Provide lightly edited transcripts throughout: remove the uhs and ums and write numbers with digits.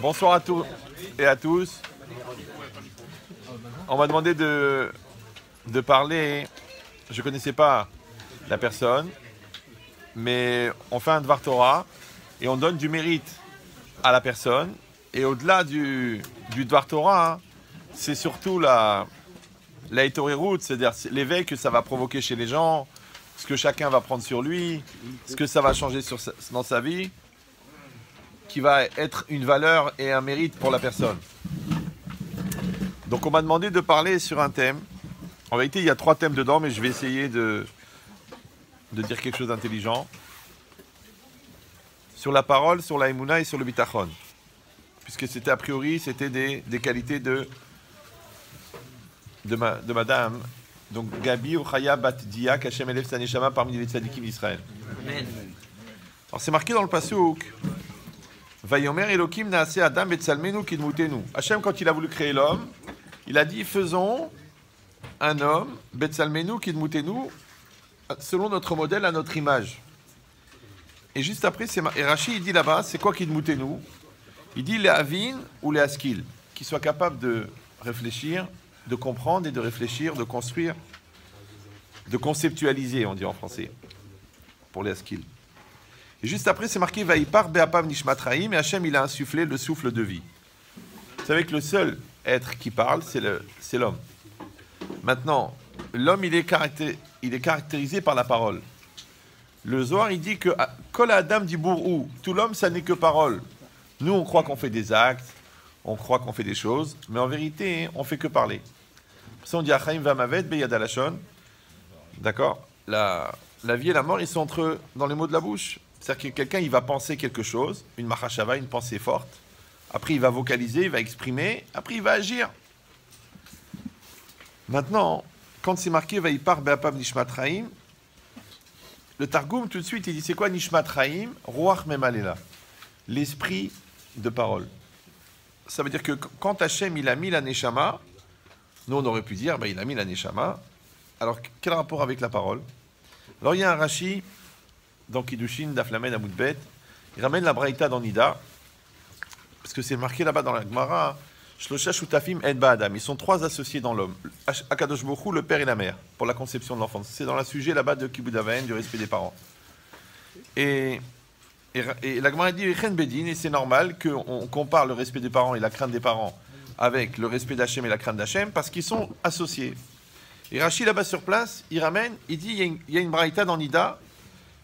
Bonsoir à tous et à tous. On m'a demandé de parler. Je ne connaissais pas la personne, mais on fait un Dvar Torah et on donne du mérite à la personne. Et au-delà du Dvar Torah, c'est surtout la Etorerut, c'est-à-dire l'éveil que ça va provoquer chez les gens, ce que chacun va prendre sur lui, ce que ça va changer dans sa vie, qui va être une valeur et un mérite pour la personne. Donc on m'a demandé de parler sur un thème. En vérité, il y a 3 thèmes dedans, mais je vais essayer de dire quelque chose d'intelligent. Sur la parole, sur la Emouna et sur le Bitachon. Puisque c'était a priori, c'était des qualités de madame. Donc Gabi Ochaya Bat Dia, Kachem Elev Saneshama parmi les tzadikim d'Israël. Amen. Alors c'est marqué dans le Passouk. Vayomer Elokim Naase Adam Betsalmenu Kidmutenu. Hachem, quand il a voulu créer l'homme, il a dit faisons un homme, Betsalmenu Kidmutenu, selon notre modèle, à notre image. Et juste après, et Rashi, il dit là-bas, c'est quoi Kidmutenu? Il dit les Avin ou les Askil, qui soient capables de réfléchir, de comprendre et de réfléchir, de construire, de conceptualiser, on dit en français, pour les Askil. Et juste après, c'est marqué Vaïpar Be'apav Nishmatraim, et Hachem, il a insufflé le souffle de vie. Vous savez que le seul être qui parle, c'est l'homme. Maintenant, l'homme, il est caractérisé par la parole. Le Zohar, il dit que Kol Adam dit Bourou, tout l'homme, ça n'est que parole. Nous, on croit qu'on fait des actes, on croit qu'on fait des choses, mais en vérité, on fait que parler. Ça, on dit Achaim Vamavet Beyad Alashon. D'accord? La vie et la mort, ils sont dans les mots de la bouche. C'est-à-dire que quelqu'un, il va penser quelque chose, une machashava, une pensée forte. Après, il va vocaliser, il va exprimer. Après, il va agir. Maintenant, quand c'est marqué Vaïpar Be'apav Nishmatraim, le Targum, tout de suite, il dit c'est quoi Nishmatraim? Ruach Memalela. L'esprit de parole. Ça veut dire que quand Hachem, il a mis la Neshama, nous, on aurait pu dire, il a mis la Neshama. Alors, quel rapport avec la parole? Alors, il y a un Rashi, dans Kiddushin, Daflamen, Amoudbet, il ramène la Braïta dans Nida, parce que c'est marqué là-bas dans la Gemara, Shlosha Shutafim Et Ba'adam. Ils sont 3 associés dans l'homme. Akadosh Borou, le père et la mère, pour la conception de l'enfant. C'est dans le sujet là-bas de Kibud Avayen, du respect des parents. Et la Gemara dit Echen Bedin, et c'est normal qu'on compare le respect des parents et la crainte des parents avec le respect d'Hachem et la crainte d'Hachem, parce qu'ils sont associés. Et Rashi, là-bas sur place, il ramène, il dit il y a une braïta dans Nida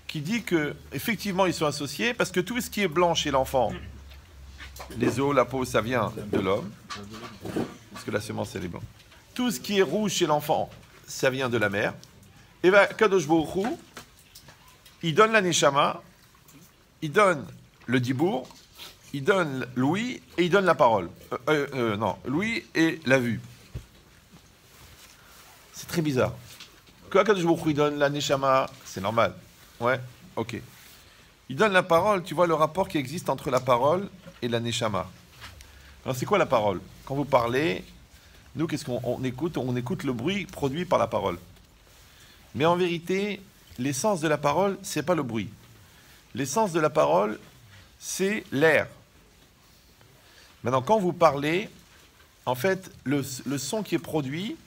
qui dit que effectivement ils sont associés, parce que tout ce qui est blanc chez l'enfant, les os, la peau, ça vient de l'homme, parce que la semence, elle est blanche. Tout ce qui est rouge chez l'enfant, ça vient de la mère. Et bien, Kadosh Baruch Hu, il donne la Neshama, il donne le dibour, il donne l'ouïe et il donne la parole. Non, l'ouïe et la vue. C'est très bizarre. Quand Kadosh Baruch Hu, il donne la Neshama, c'est normal. Ouais, ok. Il donne la parole, tu vois le rapport qui existe entre la parole et la Neshama. Alors c'est quoi la parole? Quand vous parlez, nous, qu'est-ce qu'on écoute? On écoute le bruit produit par la parole. Mais en vérité, l'essence de la parole, c'est pas le bruit. L'essence de la parole, c'est l'air. Maintenant, quand vous parlez, en fait, le son qui est produit,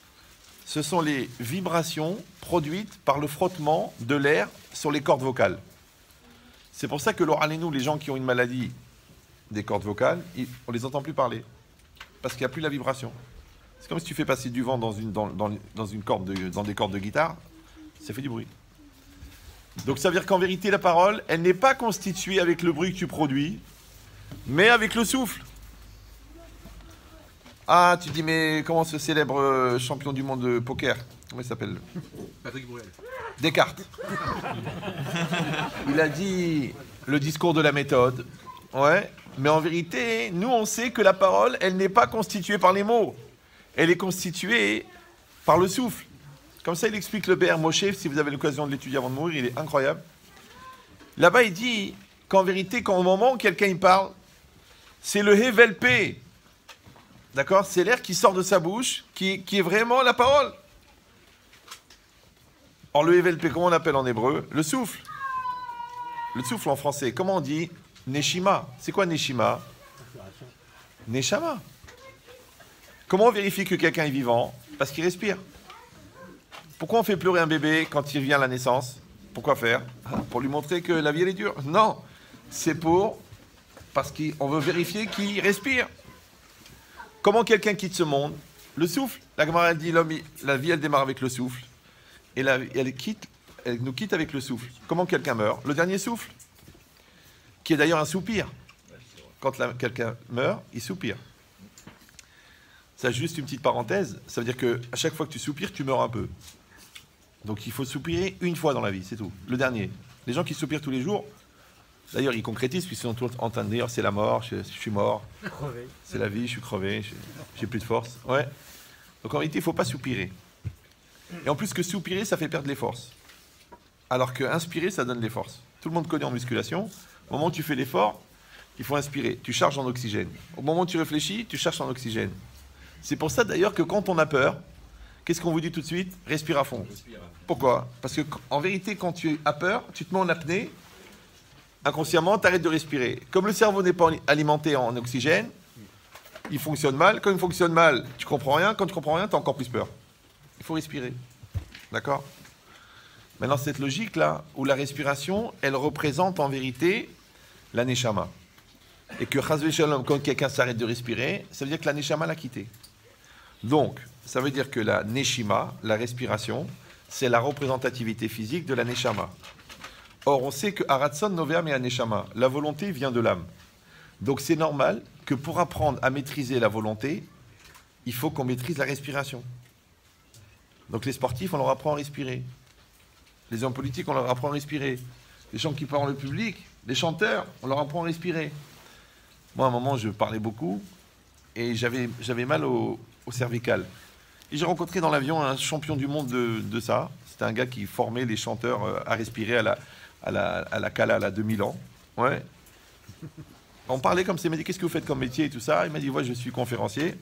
ce sont les vibrations produites par le frottement de l'air sur les cordes vocales. C'est pour ça que l'oralénou, les gens qui ont une maladie des cordes vocales, on les entend plus parler. Parce qu'il n'y a plus la vibration. C'est comme si tu fais passer du vent dans des cordes de guitare, ça fait du bruit. Donc ça veut dire qu'en vérité, la parole, elle n'est pas constituée avec le bruit que tu produis, mais avec le souffle. Ah, tu dis, mais comment ce célèbre champion du monde de poker, comment il s'appelle? Patrick Bruel. Descartes. Il a dit le discours de la méthode. Ouais, mais en vérité, nous, on sait que la parole, elle n'est pas constituée par les mots. Elle est constituée par le souffle. Comme ça, il explique le Bé'er Moshe, si vous avez l'occasion de l'étudier avant de mourir, il est incroyable. Là-bas, il dit qu'en vérité, quand au moment où quelqu'un il parle, c'est le Hevelpé. D'accord? C'est l'air qui sort de sa bouche, qui est vraiment la parole. Or, le Hevelpé, comment on l'appelle en hébreu? Le souffle. Le souffle en français, comment on dit? Neshima. C'est quoi Neshima? Neshama. Comment on vérifie que quelqu'un est vivant? Parce qu'il respire. Pourquoi on fait pleurer un bébé quand il vient à la naissance? Pourquoi faire? Pour lui montrer que la vie elle est dure? Non. C'est parce qu'on veut vérifier qu'il respire. Comment quelqu'un quitte ce monde? Le souffle. La Gemara dit la vie elle démarre avec le souffle. Et elle nous quitte avec le souffle. Comment quelqu'un meurt? Le dernier souffle. Qui est d'ailleurs un soupir. Quand quelqu'un meurt, il soupire. Ça, juste une petite parenthèse, ça veut dire qu'à chaque fois que tu soupires, tu meurs un peu. Donc il faut soupirer une fois dans la vie, c'est tout. Le dernier. Les gens qui soupirent tous les jours, d'ailleurs ils concrétisent, puis ils sont tous en train de dire c'est la mort, je suis mort, c'est la vie, je suis crevé, j'ai plus de force. Ouais. Donc en réalité, il ne faut pas soupirer. Et en plus que soupirer, ça fait perdre les forces. Alors que inspirer, ça donne les forces. Tout le monde connaît en musculation, au moment où tu fais l'effort, il faut inspirer, tu charges en oxygène. Au moment où tu réfléchis, tu charges en oxygène. C'est pour ça d'ailleurs que quand on a peur, qu'est-ce qu'on vous dit tout de suite? Respire à fond. Pourquoi? Parce qu'en vérité, quand tu as peur, tu te mets en apnée, inconsciemment, tu arrêtes de respirer. Comme le cerveau n'est pas alimenté en oxygène, il fonctionne mal. Quand il fonctionne mal, tu comprends rien. Quand tu comprends rien, tu as encore plus peur. Il faut respirer. D'accord? Maintenant, cette logique-là, où la respiration, elle représente en vérité la neshama. Et que chas v'shalom, quand quelqu'un s'arrête de respirer, ça veut dire que la neshama l'a quitté. Donc, ça veut dire que la neshima, la respiration, c'est la représentativité physique de la neshama. Or, on sait que Haratson Noveam et la neshama, la volonté vient de l'âme. Donc, c'est normal que pour apprendre à maîtriser la volonté, il faut qu'on maîtrise la respiration. Donc, les sportifs, on leur apprend à respirer. Les hommes politiques, on leur apprend à respirer. Les gens qui parlent au public, les chanteurs, on leur apprend à respirer. Moi, à un moment, je parlais beaucoup et j'avais mal au cervical. Et j'ai rencontré dans l'avion un champion du monde de ça. C'était un gars qui formait les chanteurs à respirer à la Cala, à 2000 ans. Ouais. On parlait comme ça, il m'a dit qu'est-ce que vous faites comme métier et tout ça. Il m'a dit ouais, je suis conférencier.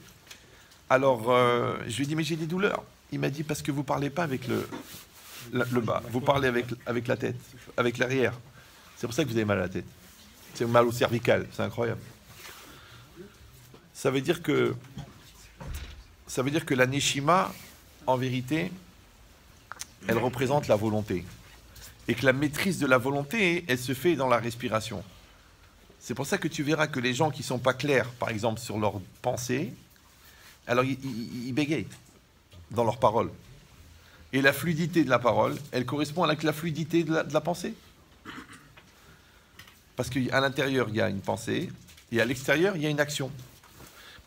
Alors je lui ai dit mais j'ai des douleurs. Il m'a dit parce que vous parlez pas avec le bas, vous parlez avec la tête, avec l'arrière. C'est pour ça que vous avez mal à la tête. C'est mal au cervical, c'est incroyable. Ça veut dire que la neshima, en vérité, elle représente la volonté. Et que la maîtrise de la volonté, elle se fait dans la respiration. C'est pour ça que tu verras que les gens qui ne sont pas clairs, par exemple, sur leurs pensées, alors ils bégayent dans leurs paroles. Et la fluidité de la parole, elle correspond avec la fluidité de la pensée. Parce qu'à l'intérieur, il y a une pensée, et à l'extérieur, il y a une action.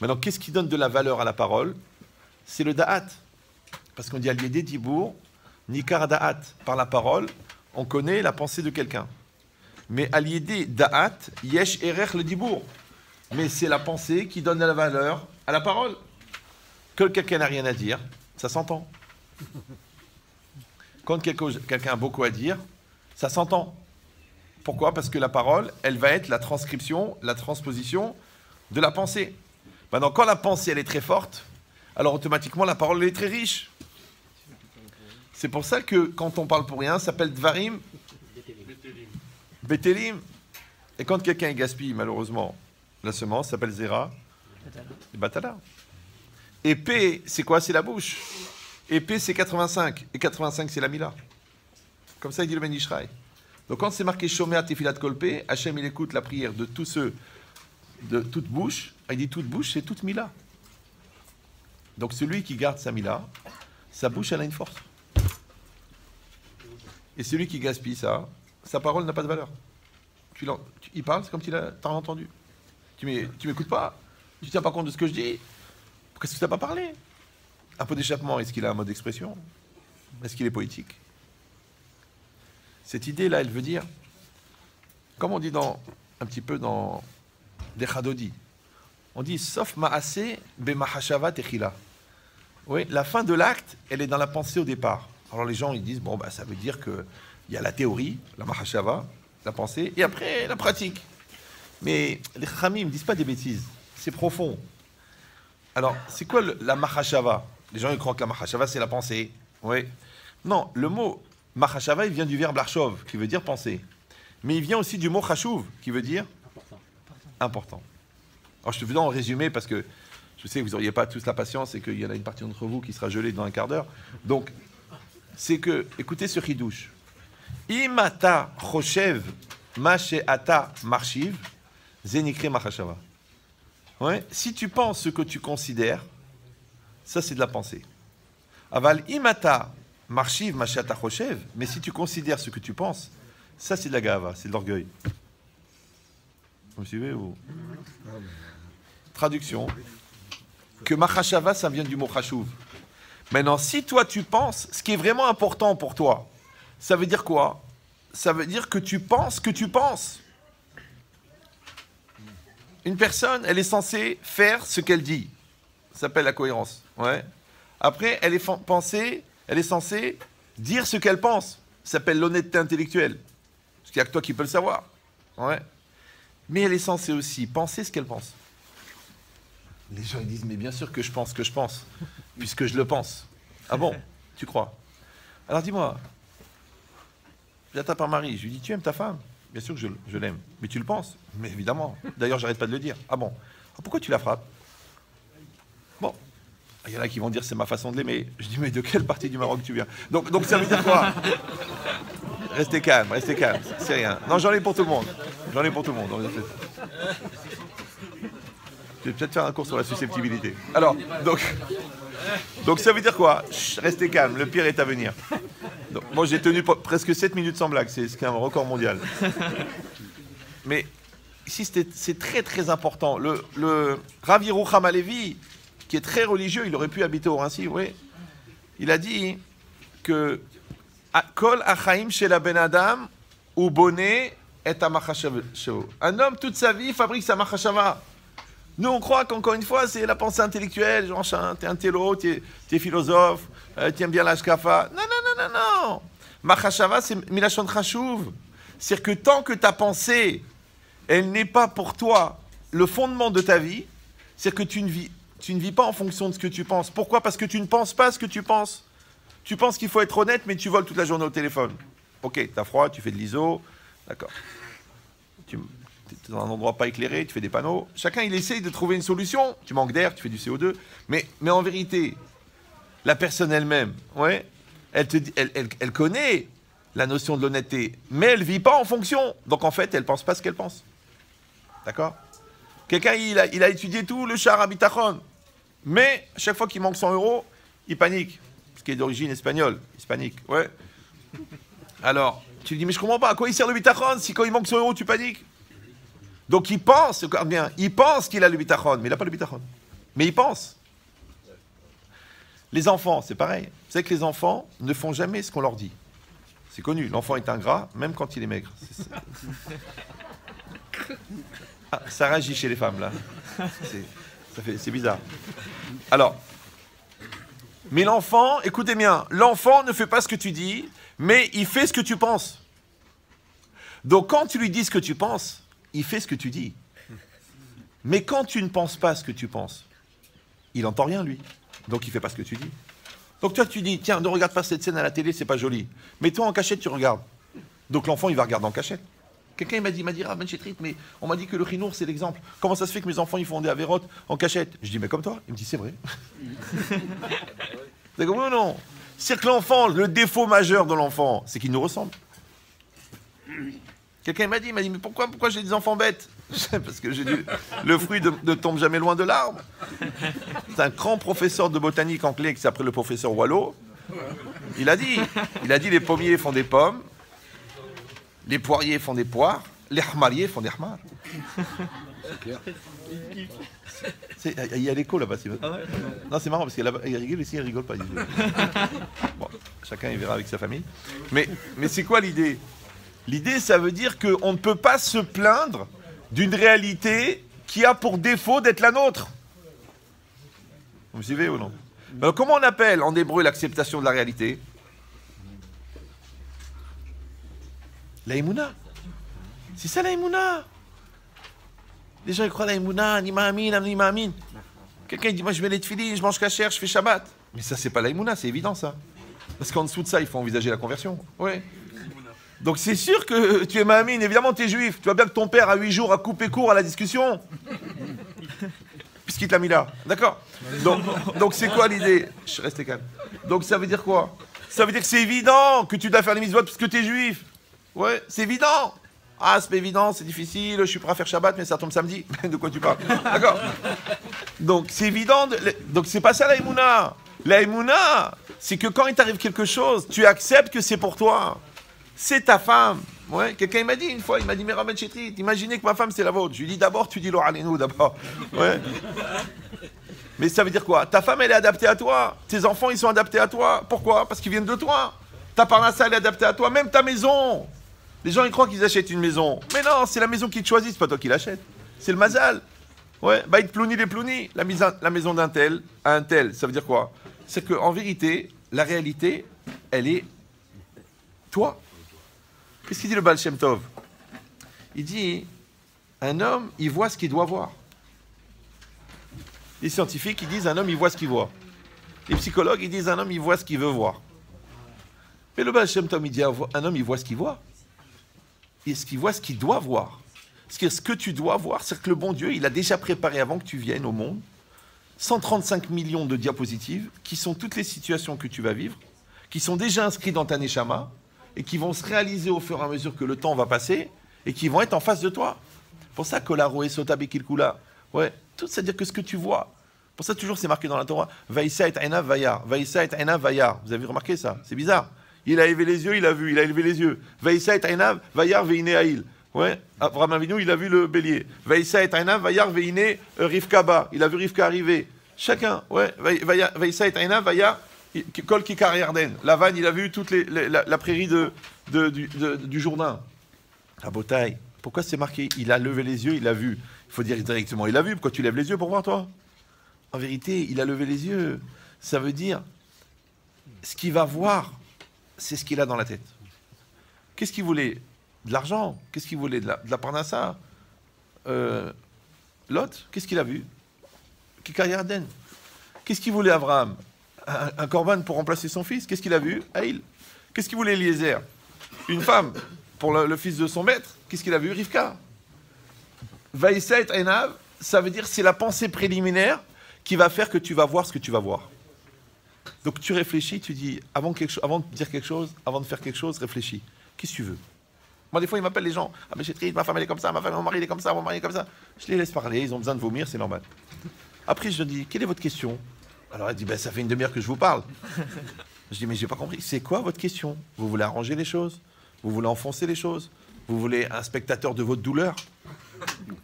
Maintenant, qu'est-ce qui donne de la valeur à la parole? C'est le da'at. Parce qu'on dit al-yedé dibour, nikar da'at. Par la parole, on connaît la pensée de quelqu'un. Mais al-yedé da'at, yesh erech le dibour. Mais c'est la pensée qui donne de la valeur à la parole. Que quelqu'un n'a rien à dire, ça s'entend. Quand quelqu'un a beaucoup à dire, ça s'entend. Pourquoi? Parce que la parole, elle va être la transcription, la transposition de la pensée. Maintenant, quand la pensée, elle est très forte, alors automatiquement, la parole, elle est très riche. C'est pour ça que quand on parle pour rien, ça s'appelle Dvarim, Betelim. Et quand quelqu'un gaspille, malheureusement, la semence, ça s'appelle Zera, et Batala. Et P, c'est quoi? C'est la bouche. Et P, c'est 85. Et 85, c'est la Mila. Comme ça, il dit le Ben Ishraï. Donc quand c'est marqué Shomea Tefilat Kolpe, Hachem, il écoute la prière de tous ceux de toute bouche. Il dit toute bouche, c'est toute Mila. Donc celui qui garde sa Mila, sa bouche, elle a une force. Et celui qui gaspille ça, sa parole n'a pas de valeur. Il parle, c'est comme tu l'as entendu. Tu m'écoutes pas. Tu ne tiens pas compte de ce que je dis. Pourquoi est-ce que tu n'as pas parlé? Un peu d'échappement, est-ce qu'il a un mode d'expression? Est-ce qu'il est poétique? Cette idée-là, elle veut dire, comme on dit un petit peu dans des Chadodi, on dit sauf ma'aseh b'mahashava techila. Oui, la fin de l'acte, elle est dans la pensée au départ. Alors les gens, ils disent, bon, bah, ça veut dire qu'il y a la théorie, la mahashava, la pensée, et après, la pratique. Mais les Chachamim ne disent pas des bêtises, c'est profond. Alors, c'est quoi la mahashava? Les gens, ils croient que la mahashava, c'est la pensée. Oui. Non, le mot mahashava, il vient du verbe larchov, qui veut dire penser. Mais il vient aussi du mot chashuv, qui veut dire important. Alors je te fais en résumé parce que je sais que vous n'auriez pas tous la patience et qu'il y en a une partie d'entre vous qui sera gelée dans un quart d'heure. Donc, c'est que, écoutez ce chidouche. Imata choshev ata marshiv zenikre machashava. Ouais, si tu penses ce que tu considères, ça c'est de la pensée. Aval imata marshiv ata choshev, mais si tu considères ce que tu penses, ça c'est de la gava, c'est de l'orgueil. Vous me suivez ou... Traduction. Que machashava, ça vient du mot chashuv. Maintenant, si toi tu penses, ce qui est vraiment important pour toi, ça veut dire quoi? Ça veut dire que tu penses que tu penses. Une personne, elle est censée faire ce qu'elle dit. Ça s'appelle la cohérence. Ouais. Après, elle est censée dire ce qu'elle pense. Ça s'appelle l'honnêteté intellectuelle. Parce qu'il n'y a que toi qui peux le savoir. Ouais. Mais elle est censée aussi penser ce qu'elle pense. Les gens ils disent, mais bien sûr que je pense, puisque je le pense. Ah bon, tu crois? Alors dis-moi, j'attends par mari, je lui dis, tu aimes ta femme? Bien sûr que je l'aime, mais tu le penses? Mais évidemment, d'ailleurs j'arrête pas de le dire. Ah bon, pourquoi tu la frappes? Bon, il y en a qui vont dire, c'est ma façon de l'aimer. Je dis, mais de quelle partie du Maroc tu viens? Donc ça veut dire quoi? Restez calme, c'est rien. Non, j'en ai pour tout le monde. Je vais peut-être faire un cours sur la susceptibilité. Alors, donc ça veut dire quoi? Chut, restez calme, le pire est à venir. Donc, moi, j'ai tenu presque 7 minutes sans blague, c'est un record mondial. Mais ici, c'est très très important. Le Rav Yerucham Halevi, qui est très religieux, il aurait pu habiter au Rincy, oui. Il a dit que Kol achaim shel ben adam ou bonnet et amachashav. Un homme, toute sa vie, fabrique sa machashava. Nous, on croit qu'encore une fois, c'est la pensée intellectuelle. Genre, t'es un télo, t'es philosophe, t'aimes bien l'ashkafa. Non. Machashava, c'est milachon chashuv. C'est-à-dire que tant que ta pensée, elle n'est pas pour toi le fondement de ta vie, c'est-à-dire que tu ne vis pas en fonction de ce que tu penses. Pourquoi? Parce que tu ne penses pas ce que tu penses. Tu penses qu'il faut être honnête, mais tu voles toute la journée au téléphone. Ok, t'as froid, tu fais de l'ISO, d'accord. Tu es dans un endroit pas éclairé, tu fais des panneaux. Chacun, il essaye de trouver une solution. Tu manques d'air, tu fais du CO2. Mais en vérité, la personne elle-même, ouais, elle connaît la notion de l'honnêteté, mais elle ne vit pas en fonction. Donc en fait, elle ne pense pas ce qu'elle pense. D'accord? Quelqu'un, il a étudié tout le char à bitachon. Mais chaque fois qu'il manque 100 €, il panique. Parce qu'il est d'origine espagnole. Hispanique, ouais. Alors, tu lui dis, mais je comprends pas, à quoi il sert le bitachon si quand il manque 100 €, tu paniques? Donc il pense, regarde bien, il pense qu'il a le bitachon, mais il n'a pas le bitachon. Mais il pense. Les enfants, c'est pareil. Vous savez que les enfants ne font jamais ce qu'on leur dit. C'est connu, l'enfant est ingrat, même quand il est maigre. Ah, ça réagit chez les femmes, là. C'est bizarre. Alors, mais l'enfant, écoutez bien, l'enfant ne fait pas ce que tu dis, mais il fait ce que tu penses. Donc quand tu lui dis ce que tu penses, il fait ce que tu dis. Mais quand tu ne penses pas ce que tu penses, il n'entend rien, lui. Donc il ne fait pas ce que tu dis. Donc toi, tu dis, tiens, ne regarde pas cette scène à la télé, c'est pas joli. Mais toi, en cachette, tu regardes. Donc l'enfant, il va regarder en cachette. Quelqu'un m'a dit, ah Ben Chetrit, mais on m'a dit que le chinour, c'est l'exemple. Comment ça se fait que mes enfants, ils font des avérotes en cachette? Je dis, mais comme toi. Il me dit, c'est vrai. C'est comme oui ou non? C'est que l'enfant, le défaut majeur de l'enfant, c'est qu'il nous ressemble. Quelqu'un m'a dit, mais pourquoi j'ai des enfants bêtes? Parce que j'ai dit, le fruit ne tombe jamais loin de l'arbre. C'est un grand professeur de botanique anglais qui s'appelle le professeur Wallo. Il a dit, les pommiers font des pommes, les poiriers font des poires, les hmariers font des hmars. C'est clair. Il y a l'écho là-bas. Non, c'est marrant parce qu'il rigole ici, il rigole pas. Bon, chacun il verra avec sa famille. Mais c'est quoi l'idée? L'idée, ça veut dire qu'on ne peut pas se plaindre d'une réalité qui a pour défaut d'être la nôtre. Vous me suivez ou non? Alors, comment on appelle en hébreu l'acceptation de la réalité? La Emouna. C'est ça la Emouna. Les gens ils croient la Emouna, Anima Amin. Quelqu'un dit, moi je mets les tefilines, je mange kasher, je fais Shabbat. Mais ça c'est pas la Emouna, c'est évident ça. Parce qu'en dessous de ça, il faut envisager la conversion. Ouais. Donc c'est sûr que tu es mahamine, évidemment tu es juif. Tu vois bien que ton père, à 8 jours, a coupé court à la discussion. Puisqu'il t'a mis là. D'accord? Donc c'est quoi l'idée? Je reste calme. Donc ça veut dire quoi? Ça veut dire que c'est évident que tu dois faire les mitzvot parce que tu es juif. Ouais, c'est évident. Ah, c'est pas évident, c'est difficile, je suis prêt à faire Shabbat, mais ça tombe samedi. De quoi tu parles? D'accord? Donc c'est évident. Donc c'est pas ça la Emouna. La Emouna, c'est que quand il t'arrive quelque chose, tu acceptes que c'est pour toi. C'est ta femme. Ouais. Quelqu'un m'a dit une fois, il m'a dit, mais Rabban Chetrit, imaginez que ma femme c'est la vôtre. Je lui dis d'abord, tu dis Lo Aleinu d'abord. Ouais. Mais ça veut dire quoi? Ta femme, elle est adaptée à toi. Tes enfants, ils sont adaptés à toi. Pourquoi? Parce qu'ils viennent de toi. Ta parnassa, elle est adaptée à toi. Même ta maison. Les gens, ils croient qu'ils achètent une maison. Mais non, c'est la maison qui te choisit, c'est pas toi qui l'achètes. C'est le mazal. Ouais, bah il te plouni les plounis. La maison d'un tel à un tel, ça veut dire quoi? C'est qu'en vérité, la réalité, elle est toi. Qu'est-ce qu'il dit le Baal Shem Tov? Il dit, un homme, il voit ce qu'il doit voir. Les scientifiques, ils disent, un homme, il voit ce qu'il voit. Les psychologues, ils disent, un homme, il voit ce qu'il veut voir. Mais le Baal Shem Tov, il dit, un homme, il voit ce qu'il voit. Et ce qu'il voit, ce qu'il doit voir. Ce que tu dois voir, c'est que le bon Dieu, il a déjà préparé avant que tu viennes au monde 135 millions de diapositives, qui sont toutes les situations que tu vas vivre, qui sont déjà inscrites dans ta Neshama, et qui vont se réaliser au fur et à mesure que le temps va passer, et qui vont être en face de toi. Pour ça que la roé sota bekilkula, ouais, tout c'est-à-dire que ce que tu vois. Pour ça toujours c'est marqué dans la Torah, Vaïssa et Aina Vayar, Vaïssa et Aina Vayar. Vous avez remarqué ça? C'est bizarre. Il a élevé les yeux, il a vu, il a élevé les yeux. Vaïssa et Aina Vayar veine Aïl. Ouais, Abraham Avinu, il a vu le bélier. Vaïssa et Aina Vayar veine Rivka ba. Il a vu Rivka arriver. Chacun, ouais, Vaïssa et Aina Vayar Kol Kikar Yarden. La vanne, il a vu toute la prairie du Jourdain. La bataille. Pourquoi c'est marqué? Il a levé les yeux, il a vu. Il faut dire directement, il a vu. Pourquoi tu lèves les yeux pour voir, toi? En vérité, il a levé les yeux. Ça veut dire, ce qu'il va voir, c'est ce qu'il a dans la tête. Qu'est-ce qu'il voulait? De l'argent. Qu'est-ce qu'il voulait? De la parnassa. Lot, qu'est-ce qu'il a vu? Kikar Yarden. Qu'est-ce qu'il voulait Abraham? Un korban pour remplacer son fils. Qu'est-ce qu'il a vu? Aïl. Qu'est-ce qu'il voulait Eliezer? Une femme pour le fils de son maître. Qu'est-ce qu'il a vu? Rivka. Vaïssa et Enav, ça veut dire c'est la pensée préliminaire qui va faire que tu vas voir ce que tu vas voir. Donc tu réfléchis, tu dis, avant de dire quelque chose, avant de faire quelque chose, réfléchis. Qu'est-ce que tu veux? Moi, des fois, ils m'appellent les gens. Ah, mais j'ai triste, ma femme, elle est comme ça, mon mari, il est comme ça, mon mari est comme ça. Je les laisse parler, ils ont besoin de vomir, c'est normal. Après, je dis, quelle est votre question? Alors, elle dit, ben, ça fait une demi-heure que je vous parle. Je dis, mais j'ai pas compris. C'est quoi votre question? Vous voulez arranger les choses? Vous voulez enfoncer les choses? Vous voulez un spectateur de votre douleur?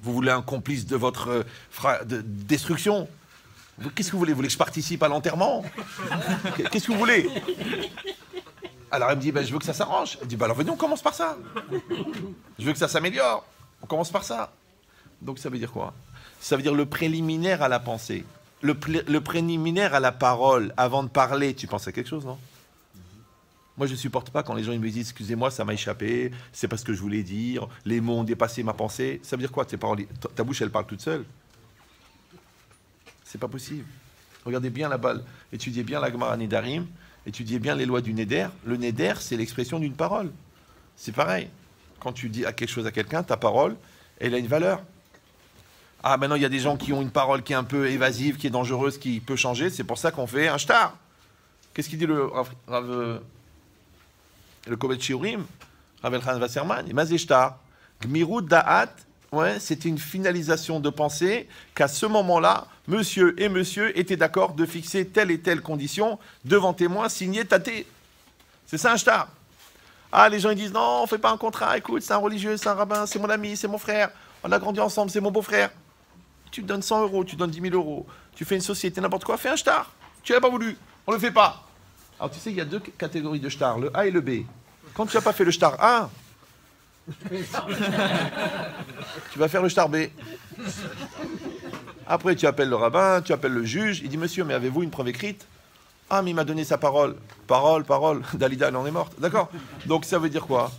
Vous voulez un complice de votre destruction? Qu'est-ce que vous voulez? Vous voulez que je participe à l'enterrement? Qu'est-ce que vous voulez? Alors elle me dit, ben, je veux que ça s'arrange. Elle dit, ben, alors venez, on commence par ça. Je veux que ça s'améliore. On commence par ça. Donc ça veut dire quoi? Ça veut dire le préliminaire à la pensée. Le préliminaire à la parole. Avant de parler, tu penses à quelque chose, non? Moi, je ne supporte pas quand les gens ils me disent, excusez-moi, ça m'a échappé, c'est pas ce que je voulais dire, les mots ont dépassé ma pensée. Ça veut dire quoi? Tes paroles, ta bouche, elle parle toute seule. C'est pas possible. Regardez bien la balle, étudiez bien la Gemara Nedarim, étudiez bien les lois du Neder. Le Neder, c'est l'expression d'une parole. C'est pareil. Quand tu dis quelque chose à quelqu'un, ta parole, elle a une valeur. Ah, maintenant, il y a des gens qui ont une parole qui est un peu évasive, qui est dangereuse, qui peut changer. C'est pour ça qu'on fait un shtar. Qu'est-ce qu'il dit le Kovet Shiurim, Rav Elchanan Wasserman? Mazé shtar. Gmirut da'at. Ouais, c'était une finalisation de pensée qu'à ce moment-là, monsieur et monsieur étaient d'accord de fixer telle et telle condition devant témoin, signé, tâté. C'est ça un shtar. Ah, les gens ils disent non, on fait pas un contrat, écoute, c'est un religieux, c'est un rabbin, c'est mon ami, c'est mon frère, on a grandi ensemble, c'est mon beau-frère. Tu donnes 100 euros, tu donnes 10 000 euros, tu fais une société, n'importe quoi, fais un shtar. Tu l'as pas voulu, on le fait pas. Alors tu sais, il y a deux catégories de shtar, le A et le B. Quand tu n'as pas fait le shtar A, tu vas faire le shtar B. Après, tu appelles le rabbin, tu appelles le juge. Il dit, monsieur, mais avez-vous une preuve écrite? Ah, mais il m'a donné sa parole. Parole. Dalida, elle en est morte. D'accord? Donc, ça veut dire quoi?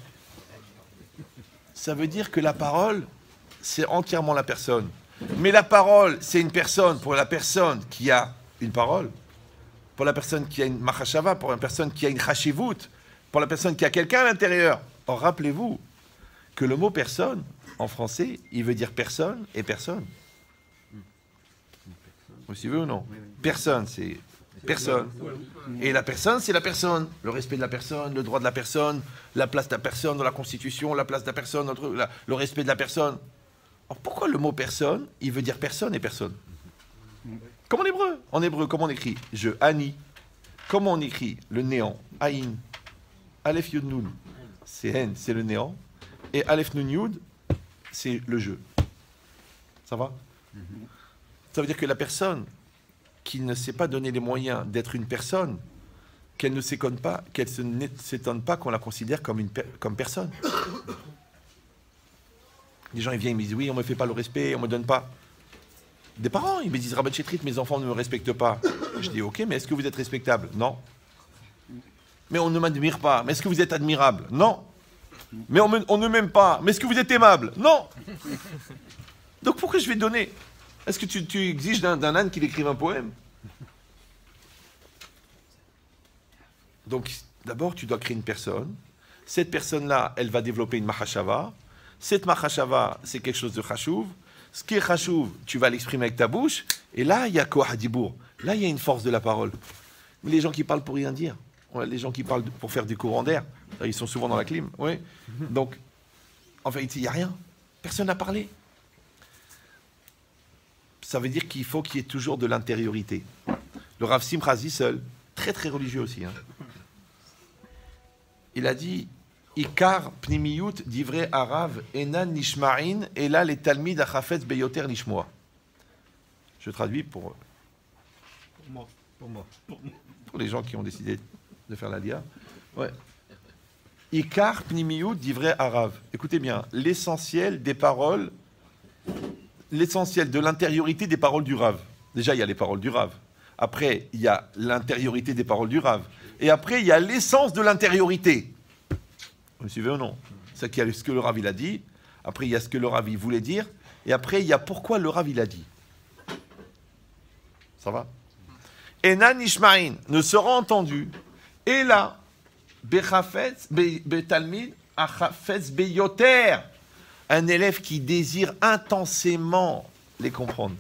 Ça veut dire que la parole, c'est entièrement la personne. Mais la parole, c'est une personne pour la personne qui a une parole, pour la personne qui a une machashava, pour la personne qui a une chashivut, pour la personne qui a quelqu'un à l'intérieur. Or, rappelez-vous que le mot personne, en français, il veut dire personne et personne. Vous suivez ou non? Personne, c'est personne. Et la personne, c'est la personne. Le respect de la personne, le droit de la personne, la place de la personne dans la Constitution, la place de la personne, le respect de la personne. Alors, pourquoi le mot personne, il veut dire personne et personne? Comme en hébreu. En hébreu, comment on écrit? Je, ani. Comment on écrit le néant? Aïn. Aleph Yud Nun. C'est N, c'est le néant. Et Aleph Nun Yud, c'est le jeu. Ça va? Ça veut dire que la personne qui ne s'est pas donné les moyens d'être une personne, qu'elle ne s'étonne pas, qu'on la considère comme personne. Les gens ils viennent, ils me disent oui, on me fait pas le respect, on me donne pas. Des parents, ils me disent Rabban Chetrit, mes enfants ne me respectent pas. Je dis ok, mais est-ce que vous êtes respectable? Non. Mais on ne m'admire pas. Mais est-ce que vous êtes admirable? Non. Mais on ne m'aime pas. Mais est-ce que vous êtes aimable? Non. Donc pourquoi je vais donner? Est-ce que tu exiges d'un âne qu'il écrive un poème? Donc d'abord tu dois créer une personne. Cette personne-là, elle va développer une mahashava. Cette mahashava, c'est quelque chose de chashouv. Ce qui est chashouv, tu vas l'exprimer avec ta bouche. Et là, il y a koach hadibour. Là, il y a une force de la parole. Mais les gens qui parlent pour rien dire. Ouais, les gens qui parlent pour faire du courant d'air, ils sont souvent dans la clim. Ouais. Donc, en vérité, il n'y a rien. Personne n'a parlé. Ça veut dire qu'il faut qu'il y ait toujours de l'intériorité. Le Rav Simcha seul, très très religieux aussi. Hein. Il a dit Ikar pnimiyut divrei arav enan nishma'in et là les talmid achafetz beyoter nishmoa. Je traduis pour les gens qui ont décidé de faire la lia. Ouais. Ikar pnimiyut divrei arav. Écoutez bien, l'essentiel des paroles, l'essentiel de l'intériorité des paroles du Rav. Déjà, il y a les paroles du Rav. Après, il y a l'intériorité des paroles du Rav. Et après, il y a l'essence de l'intériorité. Vous me suivez ou non? C'est qu'il y a ce que le Rav il a dit. Après, il y a ce que le Rav il voulait dire. Et après, il y a pourquoi le Rav il a dit. Ça va? Enan Ishmaïn ne sera entendu. Et là, Betalmid Achafetz Beyoter. Un élève qui désire intensément les comprendre.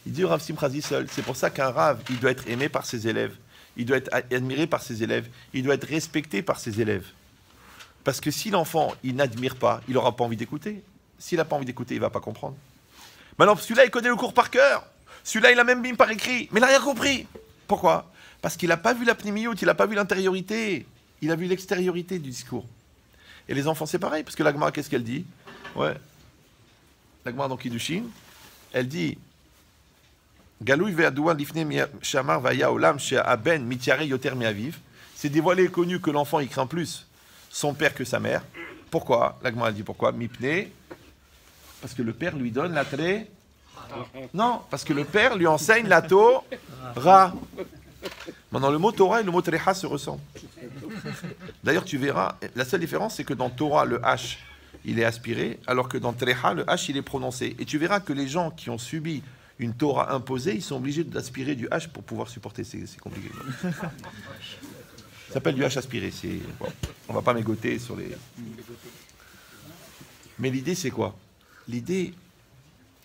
Il dit au Rav Simcha seul, c'est pour ça qu'un Rav, il doit être aimé par ses élèves, il doit être admiré par ses élèves, il doit être respecté par ses élèves. Parce que si l'enfant, il n'admire pas, il n'aura pas envie d'écouter. S'il n'a pas envie d'écouter, il ne va pas comprendre. Maintenant, celui-là, il connaît le cours par cœur. Celui-là, il a même mis par écrit, mais il n'a rien compris. Pourquoi? Parce qu'il n'a pas vu la pnimiout, il n'a pas vu l'intériorité, il a vu l'extériorité du discours. Et les enfants, c'est pareil, parce que la Gemara, qu'est-ce qu'elle dit? Ouais. La Gemara dans Kiddushin, elle dit Galouy ve'adouan lifne shamar vaya olam she'aben mityare yoter me'aviv. C'est dévoilé et connu que l'enfant il craint plus son père que sa mère. Pourquoi? La Gemara dit pourquoi? Mipne, parce que le père lui donne la Torah. Non, parce que le père lui enseigne la Torah. Maintenant, le mot Torah et le mot Treha se ressemblent. D'ailleurs, tu verras, la seule différence, c'est que dans Torah, le H, il est aspiré, alors que dans Treha, le H, il est prononcé. Et tu verras que les gens qui ont subi une Torah imposée, ils sont obligés d'aspirer du H pour pouvoir supporter. C'est compliqué. Ça s'appelle du H aspiré. Bon, on ne va pas mégoter sur les... Mais l'idée, c'est quoi? L'idée,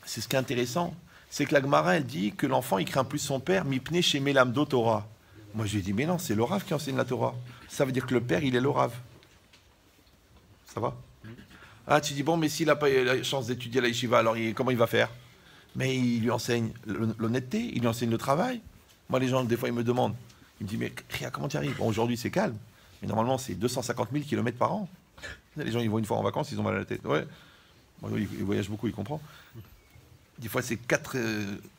c'est ce qui est intéressant, c'est que la Gemara, elle dit que l'enfant, il craint plus son père, mipne chez Melamdo Torah. Moi, je lui ai dit, mais non, c'est le Rav qui enseigne la Torah. Ça veut dire que le père, il est le Rav. Ça va? Ah, tu dis, bon, mais s'il n'a pas eu la chance d'étudier à la yeshiva, alors comment il va faire? Mais il lui enseigne l'honnêteté, il lui enseigne le travail. Moi, les gens, des fois, ils me demandent, ils me disent, mais Ria, comment tu arrives? Bon, aujourd'hui, c'est calme, mais normalement, c'est 250 000 km par an. Les gens, ils vont une fois en vacances, ils ont mal à la tête. Ouais. Bon, il voyage beaucoup, il comprend. Des fois, c'est 4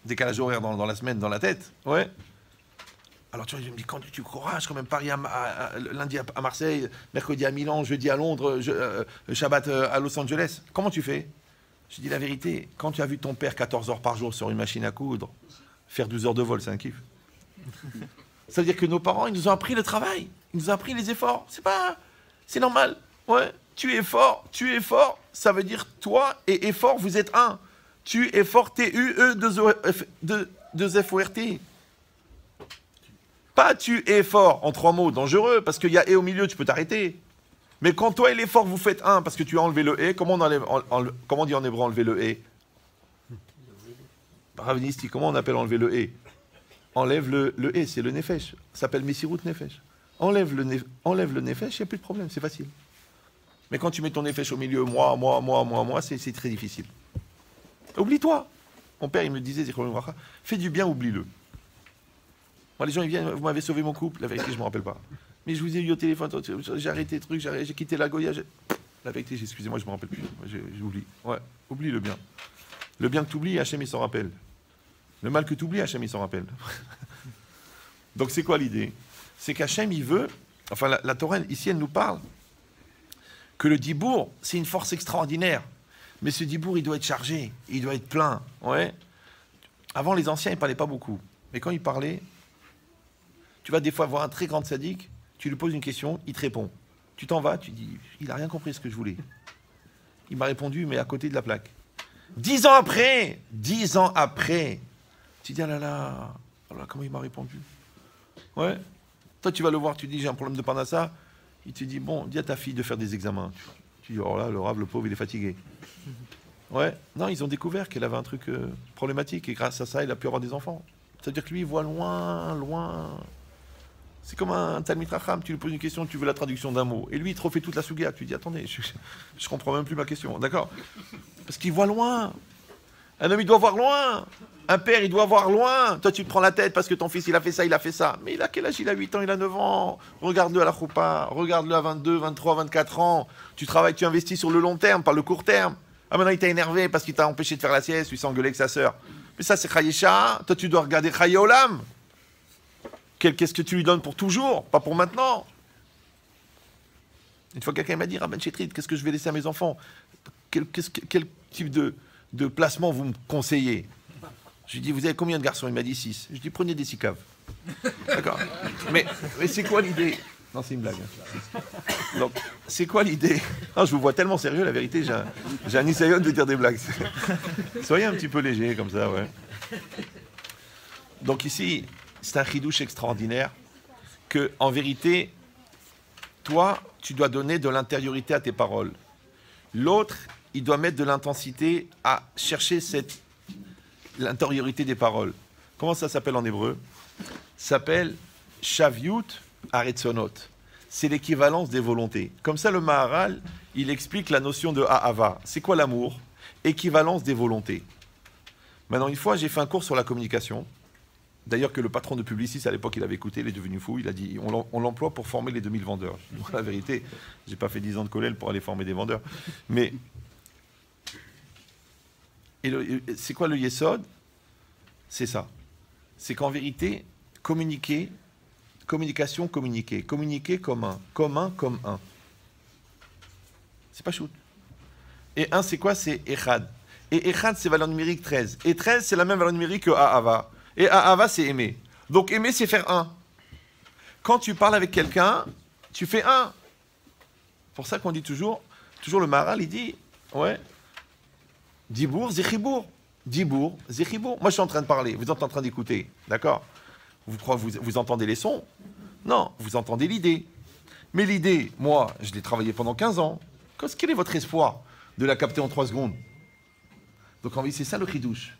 décalages horaires dans la semaine, dans la tête. Ouais. Alors, tu vois, je me dis, quand tu courages, quand même, Paris lundi à Marseille, mercredi à Milan, jeudi à Londres, Shabbat à Los Angeles. Comment tu fais? Je dis la vérité, quand tu as vu ton père 14 heures par jour sur une machine à coudre, faire 12 heures de vol, c'est un kiff. Ça veut dire que nos parents, ils nous ont appris le travail, ils nous ont appris les efforts. C'est normal. Ouais. Tu es fort, ça veut dire toi et effort, vous êtes un. Tu es fort, T-U-E, 2-F-O-R-T. Pas tu es fort, en 3 mots, dangereux, parce qu'il y a et au milieu, tu peux t'arrêter. Mais quand toi et l'effort, vous faites un, parce que tu as enlevé le et, comment on dit en hébreu enlever le et? Ravinisti, comment on appelle enlever le et? Enlève le et, c'est le nefesh. Ça s'appelle Messirut Nefesh. Enlève le nefesh, il n'y a plus de problème, c'est facile. Mais quand tu mets ton nefesh au milieu, moi, c'est très difficile. Oublie-toi. Mon père, il me disait, fais du bien, oublie-le. Moi, les gens, ils viennent, vous m'avez sauvé mon couple. La vérité, je ne me rappelle pas. Mais je vous ai eu au téléphone, j'ai arrêté le truc, j'ai quitté la Goya. La vérité, excusez-moi, je ne me rappelle plus. J'oublie. Ouais, oublie le bien. Le bien que tu oublies, Hachem, il s'en rappelle. Le mal que tu oublies, Hachem, il s'en rappelle. Donc, c'est quoi l'idée? C'est qu'Hachem, il veut, enfin, la Torah, ici, elle nous parle que le dibour, c'est une force extraordinaire. Mais ce dibour, il doit être chargé, il doit être plein. Ouais. Avant, les anciens, ils ne parlaient pas beaucoup. Mais quand ils parlaient, tu vas des fois voir un très grand sadique, tu lui poses une question, il te répond. Tu t'en vas, tu dis, il n'a rien compris ce que je voulais. Il m'a répondu, mais à côté de la plaque. 10 ans après, tu dis, ah là là, comment il m'a répondu? Ouais. Toi, tu vas le voir, tu dis, j'ai un problème de Parnassa. Il te dit, bon, dis à ta fille de faire des examens. Tu dis, oh là, le rave, le pauvre, il est fatigué. Ouais. Non, ils ont découvert qu'elle avait un truc problématique et grâce à ça, il a pu avoir des enfants. Ça veut dire que lui, il voit loin, loin. C'est comme un Talmid Racham, tu lui poses une question, tu veux la traduction d'un mot. Et lui, il te refait toute la souga. Tu dis, attendez, je comprends même plus ma question. D'accord? Parce qu'il voit loin. Un homme, il doit voir loin. Un père, il doit voir loin. Toi, tu te prends la tête parce que ton fils, il a fait ça, il a fait ça. Mais il a quel âge? Il a 8 ans, il a 9 ans. Regarde-le à la choupa. Regarde-le à 22, 23, 24 ans. Tu travailles, tu investis sur le long terme, pas le court terme. Ah, maintenant, il t'a énervé parce qu'il t'a empêché de faire la sieste, il s'est engueulé avec sa sœur. Mais ça, c'est Chayesha. Toi, tu dois regarder Chaye Olam. Qu'est-ce que tu lui donnes pour toujours, pas pour maintenant? Une fois, quelqu'un m'a dit, Rabban Chetrit, qu'est-ce que je vais laisser à mes enfants? Quel type de placement vous me conseillez? Je lui dis, vous avez combien de garçons? Il m'a dit 6. Je lui dis, prenez des 6 caves. D'accord. Mais c'est quoi l'idée? Non, c'est une blague. Donc, c'est quoi l'idée? Non, je vous vois tellement sérieux, la vérité, j'ai un isayon de dire des blagues. Soyez un petit peu léger, comme ça, ouais. Donc ici, c'est un chidouche extraordinaire que, en vérité, toi, tu dois donner de l'intériorité à tes paroles. L'autre, il doit mettre de l'intensité à chercher l'intériorité des paroles. Comment ça s'appelle en hébreu? Ça s'appelle Shaviut Aretzonot. C'est l'équivalence des volontés. Comme ça, le Maharal, il explique la notion de Ahava. C'est quoi l'amour? Équivalence des volontés. Maintenant, une fois, j'ai fait un cours sur la communication. D'ailleurs, que le patron de Publicis, à l'époque, il avait écouté, il est devenu fou. Il a dit, on l'emploie pour former les 2000 vendeurs. Je dis, la vérité, j'ai pas fait 10 ans de collège pour aller former des vendeurs. Mais c'est quoi le Yesod? C'est ça. C'est qu'en vérité, communication, communiquer. Communiquer comme un. Comme un. C'est pas shoot. Et un, c'est quoi? C'est Echad. Et Echad, c'est valeur numérique 13. Et 13, c'est la même valeur numérique que Ahava. Et Ahava, c'est aimer. Donc aimer, c'est faire un. Quand tu parles avec quelqu'un, tu fais un. Pour ça qu'on dit toujours le Maharal, il dit, ouais, Dibour, Zechibour. Dibour, Zechibour. Moi, je suis en train de parler, vous êtes en train d'écouter, d'accord? Vous entendez les sons? Non, vous entendez l'idée. Mais l'idée, moi, je l'ai travaillée pendant 15 ans. Quel est votre espoir de la capter en 3 secondes? Donc, en fait, c'est ça le chidouche.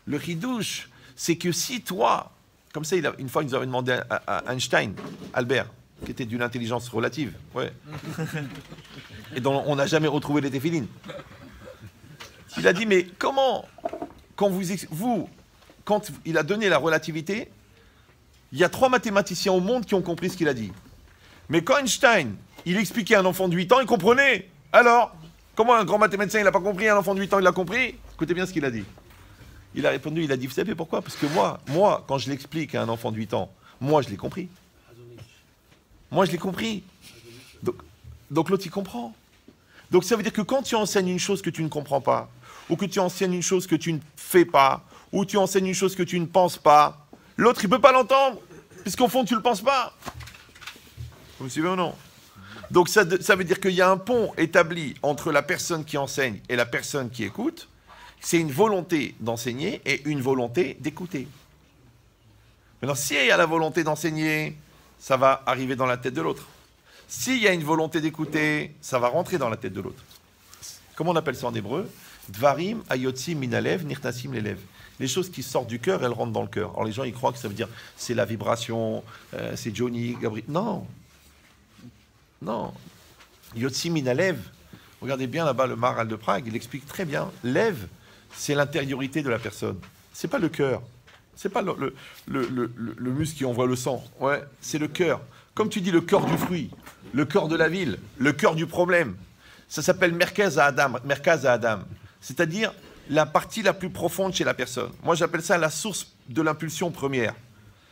Le chidouche, c'est que si toi, comme ça, une fois, il nous avait demandé à Einstein, Albert, qui était d'une intelligence relative, ouais, et dont on n'a jamais retrouvé les téphilines. Il a dit, mais comment, quand quand il a donné la relativité, il y a 3 mathématiciens au monde qui ont compris ce qu'il a dit. Mais quand Einstein, il expliquait à un enfant de 8 ans, il comprenait. Alors, comment un grand mathématicien, il n'a pas compris, un enfant de 8 ans, il l'a compris? Écoutez bien ce qu'il a dit. Il a répondu, il a dit, vous savez pourquoi? Parce que moi, quand je l'explique à un enfant de 8 ans, moi, je l'ai compris. Moi, je l'ai compris. Donc l'autre, il comprend. Donc ça veut dire que quand tu enseignes une chose que tu ne comprends pas, ou que tu enseignes une chose que tu ne fais pas, ou tu enseignes une chose que tu ne penses pas, l'autre, il ne peut pas l'entendre, puisqu'au fond, tu ne le penses pas. Vous me suivez ou non? Donc ça veut dire qu'il y a un pont établi entre la personne qui enseigne et la personne qui écoute. C'est une volonté d'enseigner et une volonté d'écouter. Maintenant, si il y a la volonté d'enseigner, ça va arriver dans la tête de l'autre. S'il y a une volonté d'écouter, ça va rentrer dans la tête de l'autre. Comment on appelle ça en hébreu? Dvarim, ayotsim, minalev, nirtasim, l'élève. Les choses qui sortent du cœur, elles rentrent dans le cœur. Alors les gens, ils croient que ça veut dire c'est la vibration, c'est Johnny, Gabriel. Non. Non. Yotsim, minalev. Regardez bien là-bas le Maharal de Prague, il explique très bien. Lève, c'est l'intériorité de la personne. C'est pas le cœur. C'est pas le muscle qui envoie le sang. Ouais, c'est le cœur. Comme tu dis, le cœur du fruit, le cœur de la ville, le cœur du problème. Ça s'appelle Merkaz à Adam. C'est-à-dire la partie la plus profonde chez la personne. Moi, j'appelle ça la source de l'impulsion première.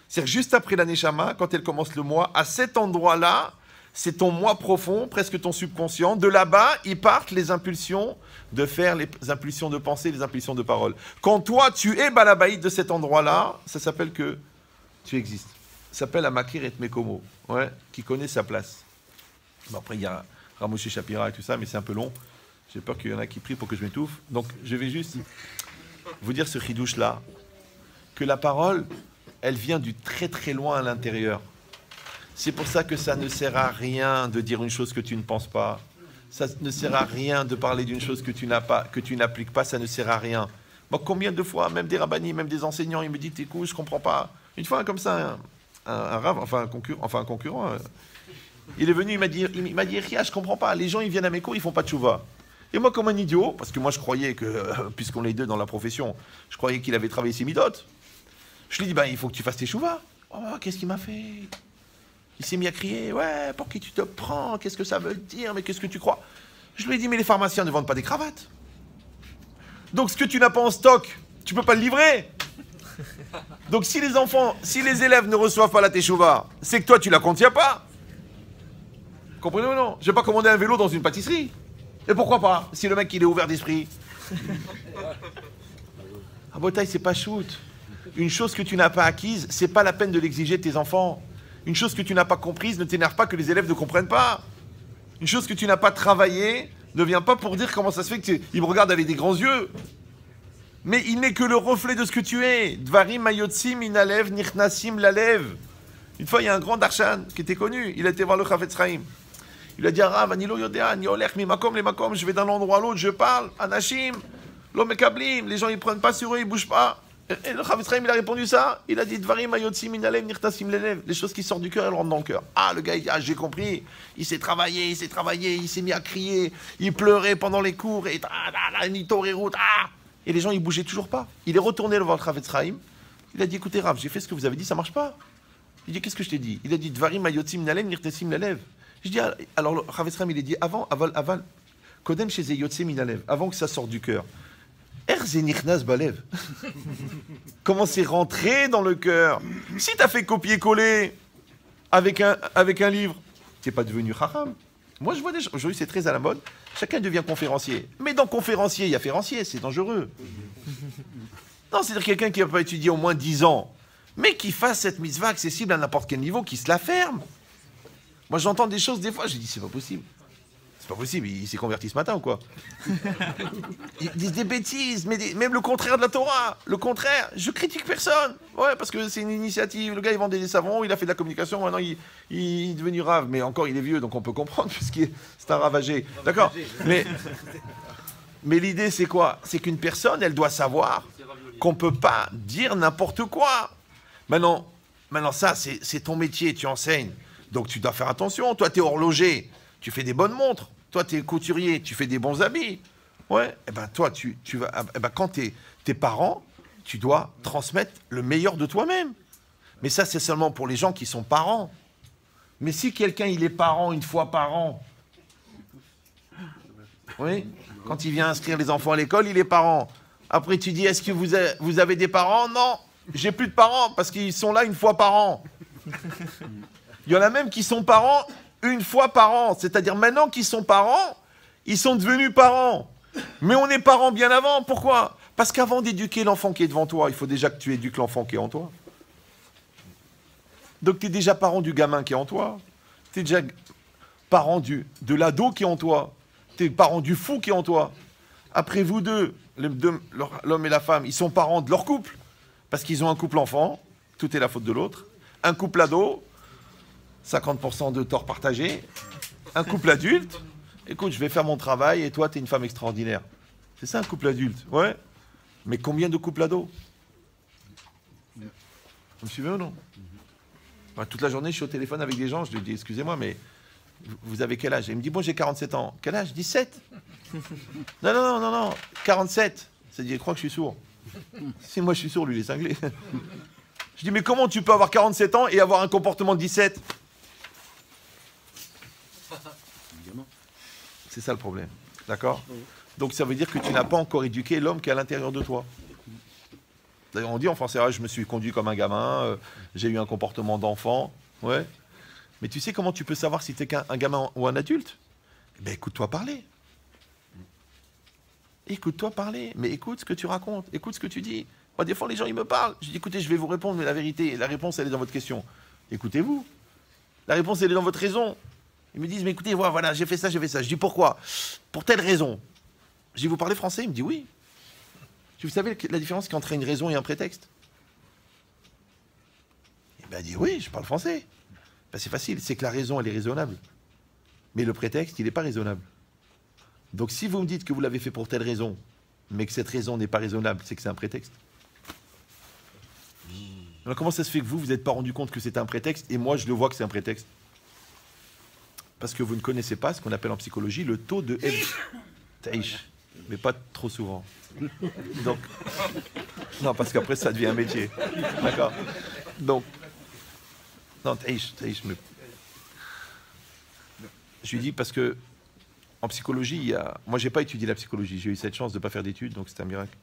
C'est-à-dire juste après la Neshama, quand elle commence le moi, à cet endroit-là, c'est ton moi profond, presque ton subconscient. De là-bas, ils partent les impulsions de faire, les impulsions de pensée, les impulsions de parole. Quand toi, tu es balabaïd de cet endroit-là, ça s'appelle que tu existes. Ça s'appelle Amakir et Mekomo, ouais, qui connaît sa place. Bon, après, il y a Ramoshe Shapira et tout ça, mais c'est un peu long. J'ai peur qu'il y en a qui prient pour que je m'étouffe. Donc, je vais juste vous dire ce chidouche-là, que la parole, elle vient du très très loin à l'intérieur. C'est pour ça que ça ne sert à rien de dire une chose que tu ne penses pas. Ça ne sert à rien de parler d'une chose que tu n'as pas, que tu n'appliques pas, ça ne sert à rien. Bon, combien de fois, même des rabbinis, même des enseignants, ils me disent, écoute, je comprends pas. Une fois, comme ça, un rave, enfin un concurrent, il est venu, il m'a dit, Ria, je comprends pas. Les gens, ils viennent à mes cours, ils font pas de chouva. Et moi, comme un idiot, parce que moi, je croyais que, puisqu'on est deux dans la profession, je croyais qu'il avait travaillé ses midotes. Je lui dis, il faut que tu fasses tes chouvas. Oh, qu'est-ce qu'il m'a fait? Il s'est mis à crier, ouais, pour qui tu te prends? Qu'est-ce que ça veut dire? Mais qu'est-ce que tu crois? Je lui ai dit, mais les pharmaciens ne vendent pas des cravates. Donc, ce que tu n'as pas en stock, tu peux pas le livrer. Donc, si les élèves ne reçoivent pas la teshuva, c'est que toi, tu la contiens pas. Comprenez ou non? Je vais pas commander un vélo dans une pâtisserie. Et pourquoi pas? Si le mec, il est ouvert d'esprit. À Botaï, c'est pas shoot. Une chose que tu n'as pas acquise, c'est pas la peine de l'exiger de tes enfants. Une chose que tu n'as pas comprise, ne t'énerve pas que les élèves ne comprennent pas. Une chose que tu n'as pas travaillé, ne viens pas pour dire comment ça se fait qu'ils me regardent avec des grands yeux. Mais il n'est que le reflet de ce que tu es. Dvarim mayotsim inalev nichnasim lalev. Une fois, il y a un grand darshan qui était connu. Il a été voir le Chafetz Chaim. Il a dit, Rav, anilo yodea, ni olech mi makom le makom, je vais d'un endroit à l'autre, je parle, anashim, lo mekablim, les gens ils prennent pas sur eux, ils bougent pas. Et le Chafetz Chaim, il a répondu ça. Il a dit, Dvarim ayotsim inalev nirtasim lelev. Les choses qui sortent du cœur, elles rentrent dans le cœur. Ah, le gars, il dit, j'ai compris. Il s'est travaillé, il s'est mis à crier, il pleurait pendant les cours, et et les gens, ils bougeaient toujours pas. Il est retourné voir le Chafetz Chaim. Il a dit, écoutez, Rav, j'ai fait ce que vous avez dit, ça marche pas. Il dit, qu'est-ce que je t'ai dit? Il a dit, Dvarim ayotsim inalev nirtasim lelev. Je dis, alors le Chafetz Chaim, il a dit, avant, Kodem chez Yotzim Minalev, avant que ça sorte du cœur. Erzenichnas Balev. Comment c'est rentré dans le cœur? Si tu as fait copier-coller avec un livre, tu n'es pas devenu Chacham. Moi, je vois des gens, aujourd'hui, c'est très à la mode, chacun devient conférencier. Mais dans conférencier, il y a férencier, c'est dangereux. Non, c'est-à-dire quelqu'un qui n'a pas étudié au moins 10 ans, mais qui fasse cette mitzvah accessible à n'importe quel niveau, qui se la ferme. Moi, j'entends des choses, des fois, je dis, c'est pas possible. C'est pas possible, il s'est converti ce matin ou quoi? Ils disent des bêtises, mais même le contraire de la Torah. Le contraire, je critique personne. Ouais, parce que c'est une initiative. Le gars, il vendait des savons, il a fait de la communication, maintenant, il est devenu rave. Mais encore, il est vieux, donc on peut comprendre, puisque c'est un ravagé. D'accord? Mais l'idée, c'est quoi? C'est qu'une personne, elle doit savoir qu'on peut pas dire n'importe quoi. Maintenant, ça, c'est ton métier, tu enseignes. Donc tu dois faire attention. Toi, tu es horloger, tu fais des bonnes montres. Toi, tu es couturier, tu fais des bons habits. Ouais. Et ben toi, tu vas. Quand t'es parent, tu dois transmettre le meilleur de toi-même. Mais ça, c'est seulement pour les gens qui sont parents. Mais si quelqu'un il est parent une fois par an, oui, quand il vient inscrire les enfants à l'école, il est parent. Après, tu dis, est-ce que vous avez des parents? Non, j'ai plus de parents parce qu'ils sont là une fois par an. Il y en a même qui sont parents une fois par an. C'est-à-dire maintenant qu'ils sont parents, ils sont devenus parents. Mais on est parents bien avant. Pourquoi? Parce qu'avant d'éduquer l'enfant qui est devant toi, il faut déjà que tu éduques l'enfant qui est en toi. Donc tu es déjà parent du gamin qui est en toi. Tu es déjà parent de l'ado qui est en toi. Tu es parent du fou qui est en toi. Après vous deux, l'homme et la femme, ils sont parents de leur couple. Parce qu'ils ont un couple enfant, tout est la faute de l'autre. Un couple ado, 50% de tort partagé. Un couple adulte. Écoute, je vais faire mon travail et toi, tu es une femme extraordinaire. C'est ça un couple adulte, ouais. Mais combien de couples ados? Vous me suivez ou non? Toute la journée, je suis au téléphone avec des gens, je lui dis, excusez-moi, mais vous avez quel âge? Il me dit, bon, j'ai 47 ans. Quel âge? 17. Non, 47. C'est-à-dire, il croit que je suis sourd. Si moi je suis sourd, lui, il est cinglé. Je dis, mais comment tu peux avoir 47 ans et avoir un comportement de 17? C'est ça le problème. D'accord? Donc ça veut dire que tu n'as pas encore éduqué l'homme qui est à l'intérieur de toi. D'ailleurs, on dit en français, ah, je me suis conduit comme un gamin, j'ai eu un comportement d'enfant. Ouais. Mais tu sais comment tu peux savoir si tu es un gamin ou un adulte? Eh bien, écoute-toi parler. Écoute-toi parler. Mais écoute ce que tu racontes. Écoute ce que tu dis. Moi, des fois, les gens, ils me parlent. Je dis, écoutez, je vais vous répondre, mais la vérité, la réponse, elle est dans votre question. Écoutez-vous. La réponse, elle est dans votre raison. Ils me disent, mais écoutez, voilà, j'ai fait ça, j'ai fait ça. Je dis, pourquoi? Pour telle raison. Je dis, vous parlez français? Il me dit, oui. Je dis, vous savez la différence entre une raison et un prétexte? Il dit, oui, je parle français. Ben, c'est facile, c'est que la raison, elle est raisonnable. Mais le prétexte, il n'est pas raisonnable. Donc si vous me dites que vous l'avez fait pour telle raison, mais que cette raison n'est pas raisonnable, c'est que c'est un prétexte. Alors comment ça se fait que vous n'êtes pas rendu compte que c'est un prétexte, et moi, je le vois que c'est un prétexte? Parce que vous ne connaissez pas ce qu'on appelle en psychologie le taux de Taïch. Mais pas trop souvent. Donc, non, parce qu'après, ça devient un métier. D'accord? Donc, non, Taïch, mais... Je lui dis parce que, en psychologie, il y a... Moi, j'ai pas étudié la psychologie. J'ai eu cette chance de ne pas faire d'études, donc c'est un miracle.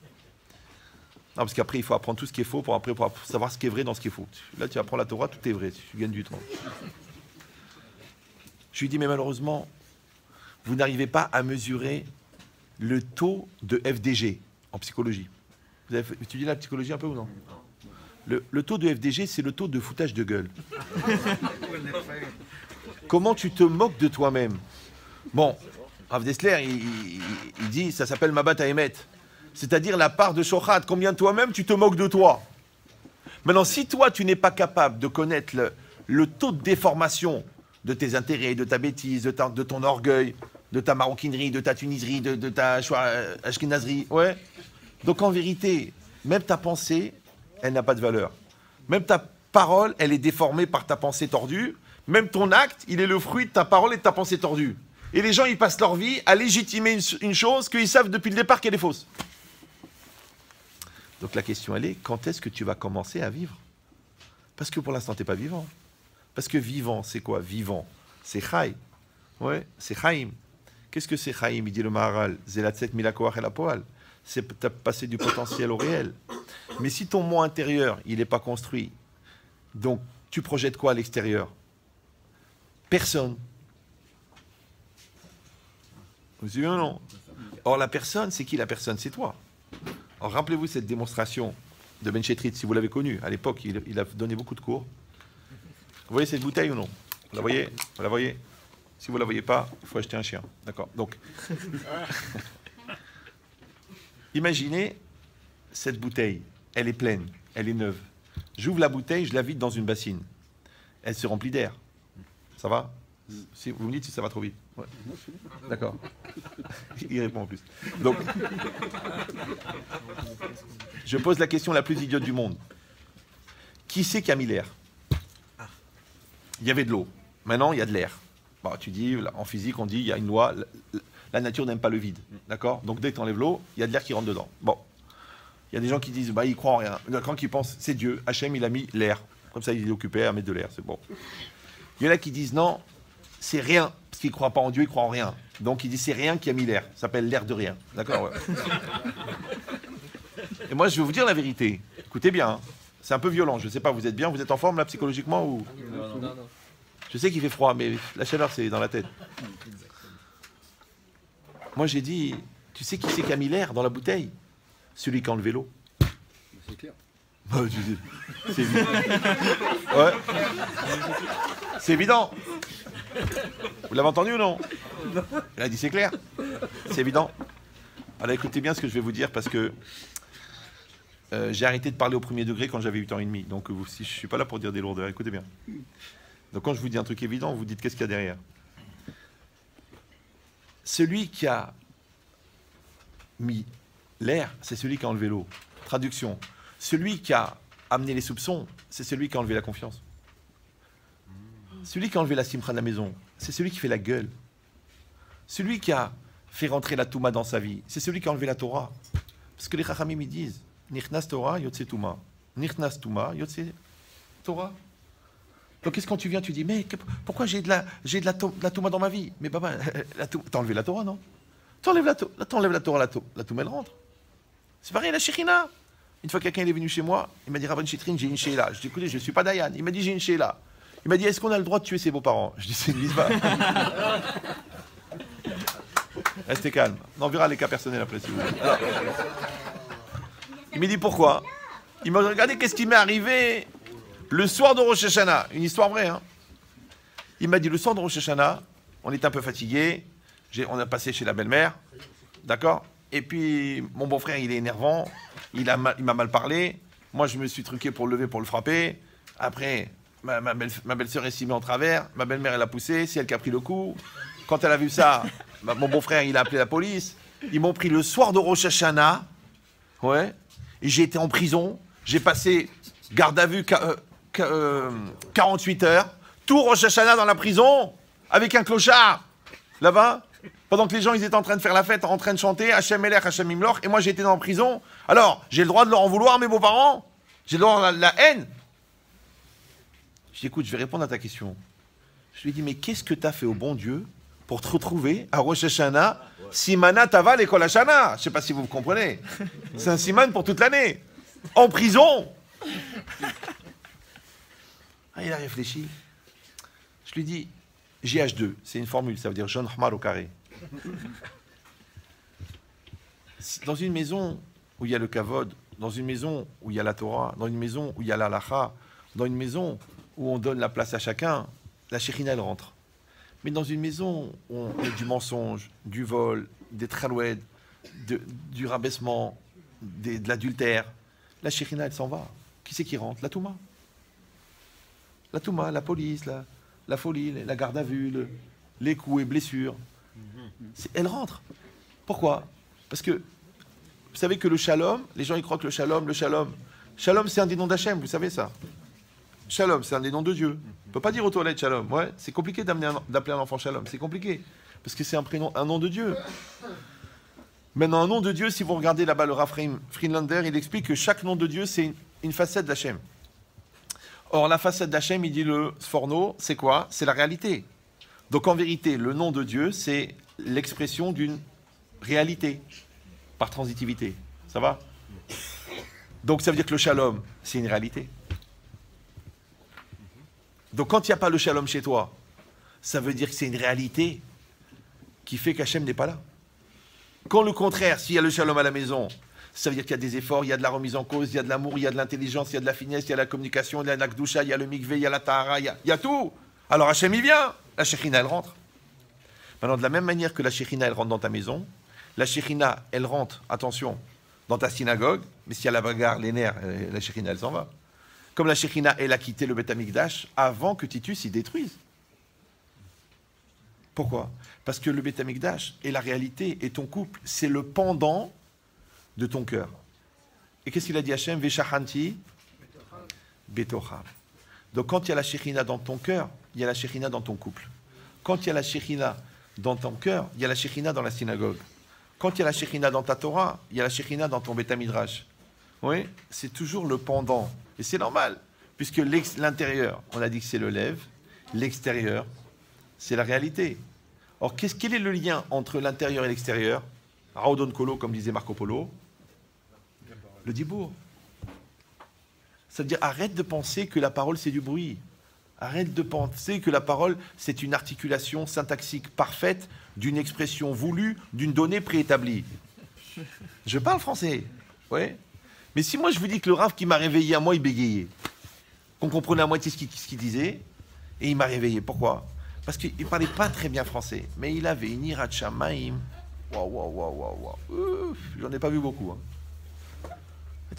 Non, parce qu'après, il faut apprendre tout ce qui est faux pour savoir ce qui est vrai dans ce qui est faux. Là, tu apprends la Torah, tout est vrai. Tu gagnes du temps. Je lui dis, mais malheureusement, vous n'arrivez pas à mesurer le taux de FDG en psychologie. Vous avez étudié la psychologie un peu ou non? Le taux de FDG, c'est le taux de foutage de gueule. Comment tu te moques de toi-même? Bon, Rav Dessler, il dit, ça s'appelle Mabat Haemet. C'est-à-dire la part de Shochat. Combien toi-même, tu te moques de toi? Maintenant, si toi, tu n'es pas capable de connaître le taux de déformation de tes intérêts, de ta bêtise, de ton orgueil, de ta maroquinerie, de ta tuniserie, de ta ashkenazerie, ouais. Donc en vérité, même ta pensée, elle n'a pas de valeur. Même ta parole, elle est déformée par ta pensée tordue. Même ton acte, il est le fruit de ta parole et de ta pensée tordue. Et les gens, ils passent leur vie à légitimer une chose qu'ils savent depuis le départ qu'elle est fausse. Donc la question, elle est, quand est-ce que tu vas commencer à vivre? Parce que pour l'instant, tu n'es pas vivant. Parce que vivant, c'est quoi? Vivant, c'est Chai. Ouais, c'est Chaim. Qu'est-ce que c'est Chaim? Il dit le Maharal. Zelatzet milakoach el apoal. C'est passer du potentiel au réel. Mais si ton moi intérieur, il n'est pas construit, donc tu projettes quoi à l'extérieur? Personne. Vous suivez ou non? Or, la personne, c'est qui la personne? C'est toi. Alors, rappelez-vous cette démonstration de Ben Chetrit, si vous l'avez connu. À l'époque, il a donné beaucoup de cours. Vous voyez cette bouteille ou non? Vous la voyez? Vous la voyez? Si vous ne la voyez pas, il faut acheter un chien. D'accord. Donc, imaginez cette bouteille. Elle est pleine, elle est neuve. J'ouvre la bouteille, je la vide dans une bassine. Elle se remplit d'air. Ça va? Si, vous me dites si ça va trop vite. Ouais. D'accord. Il répond en plus. Donc, je pose la question la plus idiote du monde. Qui c'est qui a mis l'air? Il y avait de l'eau. Maintenant, il y a de l'air. Bon, tu dis, en physique, on dit, il y a une loi, la nature n'aime pas le vide. D'accord? Donc, dès que tu enlèves l'eau, il y a de l'air qui rentre dedans. Bon. Il y a des gens qui disent, bah, ils croient en rien. Quand ils pensent, c'est Dieu. Hachem, il a mis l'air. Comme ça, il est occupé à mettre de l'air. C'est bon. Il y en a qui disent, non, c'est rien. Parce qu'ils ne croient pas en Dieu, ils croient en rien. Donc, ils disent, c'est rien qui a mis l'air. Ça s'appelle l'air de rien. D'accord? Ouais. Et moi, je vais vous dire la vérité. Écoutez bien. Hein. C'est un peu violent. Je ne sais pas, vous êtes bien? Vous êtes en forme, là, psychologiquement ou... Non. Je sais qu'il fait froid, mais la chaleur, c'est dans la tête. Moi, j'ai dit, tu sais qui c'est qui a mis l'air dans la bouteille? Celui qui a enlevé l'eau. C'est clair. C'est évident. Ouais. C'est évident. Vous l'avez entendu ou non? Il a dit c'est clair. C'est évident. Alors écoutez bien ce que je vais vous dire parce que j'ai arrêté de parler au premier degré quand j'avais 8 ans et demi. Donc si je ne suis pas là pour dire des lourdeurs. Écoutez bien. Donc quand je vous dis un truc évident, vous dites qu'est-ce qu'il y a derrière. Celui qui a mis l'air, c'est celui qui a enlevé l'eau. Traduction. Celui qui a amené les soupçons, c'est celui qui a enlevé la confiance. Celui qui a enlevé la simcha de la maison, c'est celui qui fait la gueule. Celui qui a fait rentrer la Touma dans sa vie, c'est celui qui a enlevé la Torah. Parce que les Chachamim ils disent Nichnas Torah, Yotse Touma. Nichnas Touma, Yotse Torah. Donc qu'est-ce quand tu viens, tu dis mais pourquoi j'ai de la Touma dans ma vie? Mais papa, t'as enlevé la Torah, non? T'enlèves la Torah, la Touma elle rentre. C'est pareil, la Shekhinah. Une fois quelqu'un est venu chez moi, il m'a dit Rabban Chitrin, j'ai une Sheila. Je dis écoutez, je ne suis pas Dayan. Il m'a dit j'ai une Sheila. Il m'a dit est-ce qu'on a le droit de tuer ses beaux-parents? Je dis c'est une misva. Restez calme. On verra les cas personnels après si vous voulez. Alors, il m'a dit pourquoi? Il m'a dit regardez qu'est-ce qui m'est arrivé le soir de Rosh Hashanah. Une histoire vraie. Hein. Il m'a dit le soir de Rosh Hashanah, on était un peu fatigué. On a passé chez la belle-mère. D'accord? Et puis mon beau-frère il est énervant. Il m'a mal parlé. Moi je me suis truqué pour le lever pour le frapper. Après ma belle-sœur est s'y mise en travers. Ma belle-mère elle a poussé. C'est elle qui a pris le coup. Quand elle a vu ça, mon beau-frère, il a appelé la police. Ils m'ont pris le soir de Rosh Hashanah. Ouais. Et j'ai été en prison. J'ai passé garde à vue 48 heures. Tout Rosh Hashanah dans la prison. Avec un clochard. Là-bas. Pendant que les gens, ils étaient en train de faire la fête, en train de chanter Hachem Melech, Hachem Imloch. Et moi, j'étais dans la prison. Alors, j'ai le droit de leur en vouloir, mes beaux-parents? J'ai le droit de la haine? Je dis, écoute, je vais répondre à ta question. Je lui ai dit, mais qu'est-ce que tu as fait au bon Dieu pour te retrouver à Rosh Hashanah, Simana Tava l'école Hashanah? Je ne sais pas si vous me comprenez. C'est un siman pour toute l'année. En prison. Ah, il a réfléchi. Je lui dis, JH2, c'est une formule, ça veut dire John Hmar au carré. Dans une maison où il y a le kavod, dans une maison où il y a la Torah, dans une maison où il y a la halacha, dans une maison où on donne la place à chacun, la Shekhinah elle rentre. Mais dans une maison où on a du mensonge, du vol, des traloued, du rabaissement, de l'adultère, la Shekhinah elle s'en va. Qui c'est qui rentre? La Touma. La Touma, la police, la folie, la garde à vue, les coups et blessures. Elle rentre. Pourquoi? Parce que vous savez que le shalom, les gens ils croient que le shalom, c'est un des noms d'Hachem, vous savez ça? Shalom, c'est un des noms de Dieu. On ne peut pas dire aux toilettes shalom. Ouais, c'est compliqué d'appeler un enfant shalom, c'est compliqué. Parce que c'est un prénom, un nom de Dieu. Maintenant, un nom de Dieu, si vous regardez là-bas le Rav Friedlander, il explique que chaque nom de Dieu, c'est une facette d'Hachem. Or, la facette d'Hachem, il dit le Sforno, c'est quoi? C'est la réalité. Donc, en vérité, le nom de Dieu, c'est l'expression d'une réalité, par transitivité. Ça va? Donc, ça veut dire que le shalom, c'est une réalité. Donc, quand il n'y a pas le shalom chez toi, ça veut dire que c'est une réalité qui fait qu'Hachem n'est pas là. Quand le contraire, s'il y a le shalom à la maison, ça veut dire qu'il y a des efforts, il y a de la remise en cause, il y a de l'amour, il y a de l'intelligence, il y a de la finesse, il y a de la communication, il y a de la kdusha, il y a le mikvé, il y a la tahara, il y a tout. Alors Hachem, il vient. La Shekhinah, elle rentre. Maintenant, de la même manière que la Shekhinah, elle rentre dans ta maison, la Shekhinah, elle rentre, attention, dans ta synagogue, mais s'il y a la bagarre, les nerfs, la Shekhinah, elle s'en va. Comme la Shekhinah, elle a quitté le Beth Amikdash avant que Titus y détruise. Pourquoi? Parce que le Beth Amikdash est la réalité, et ton couple, c'est le pendant de ton cœur. Et qu'est-ce qu'il a dit Hachem? Veshahanti betocha. Donc quand il y a la Shekhinah dans ton cœur, il y a la Shekhinah dans ton couple. Quand il y a la Shekhinah dans ton cœur, il y a la Shekhinah dans la synagogue. Quand il y a la Shekhinah dans ta Torah, il y a la Shekhinah dans ton Beth Midrash. Oui, c'est toujours le pendant. Et c'est normal, puisque l'intérieur, on a dit que c'est le lève, l'extérieur, c'est la réalité. Or, quel est le lien entre l'intérieur et l'extérieur? Raudon Kolo, comme disait Marco Polo, le dibour. Ça veut dire, arrête de penser que la parole, c'est du bruit. Arrête de penser que la parole, c'est une articulation syntaxique parfaite d'une expression voulue, d'une donnée préétablie. Je parle français, ouais. Mais si moi je vous dis que le Rav qui m'a réveillé à moi, il bégayait, qu'on comprenait à moitié ce qu'il disait, et il m'a réveillé. Pourquoi? Parce qu'il ne parlait pas très bien français, mais il avait une irat shamaim. Waouh. J'en ai pas vu beaucoup. Hein.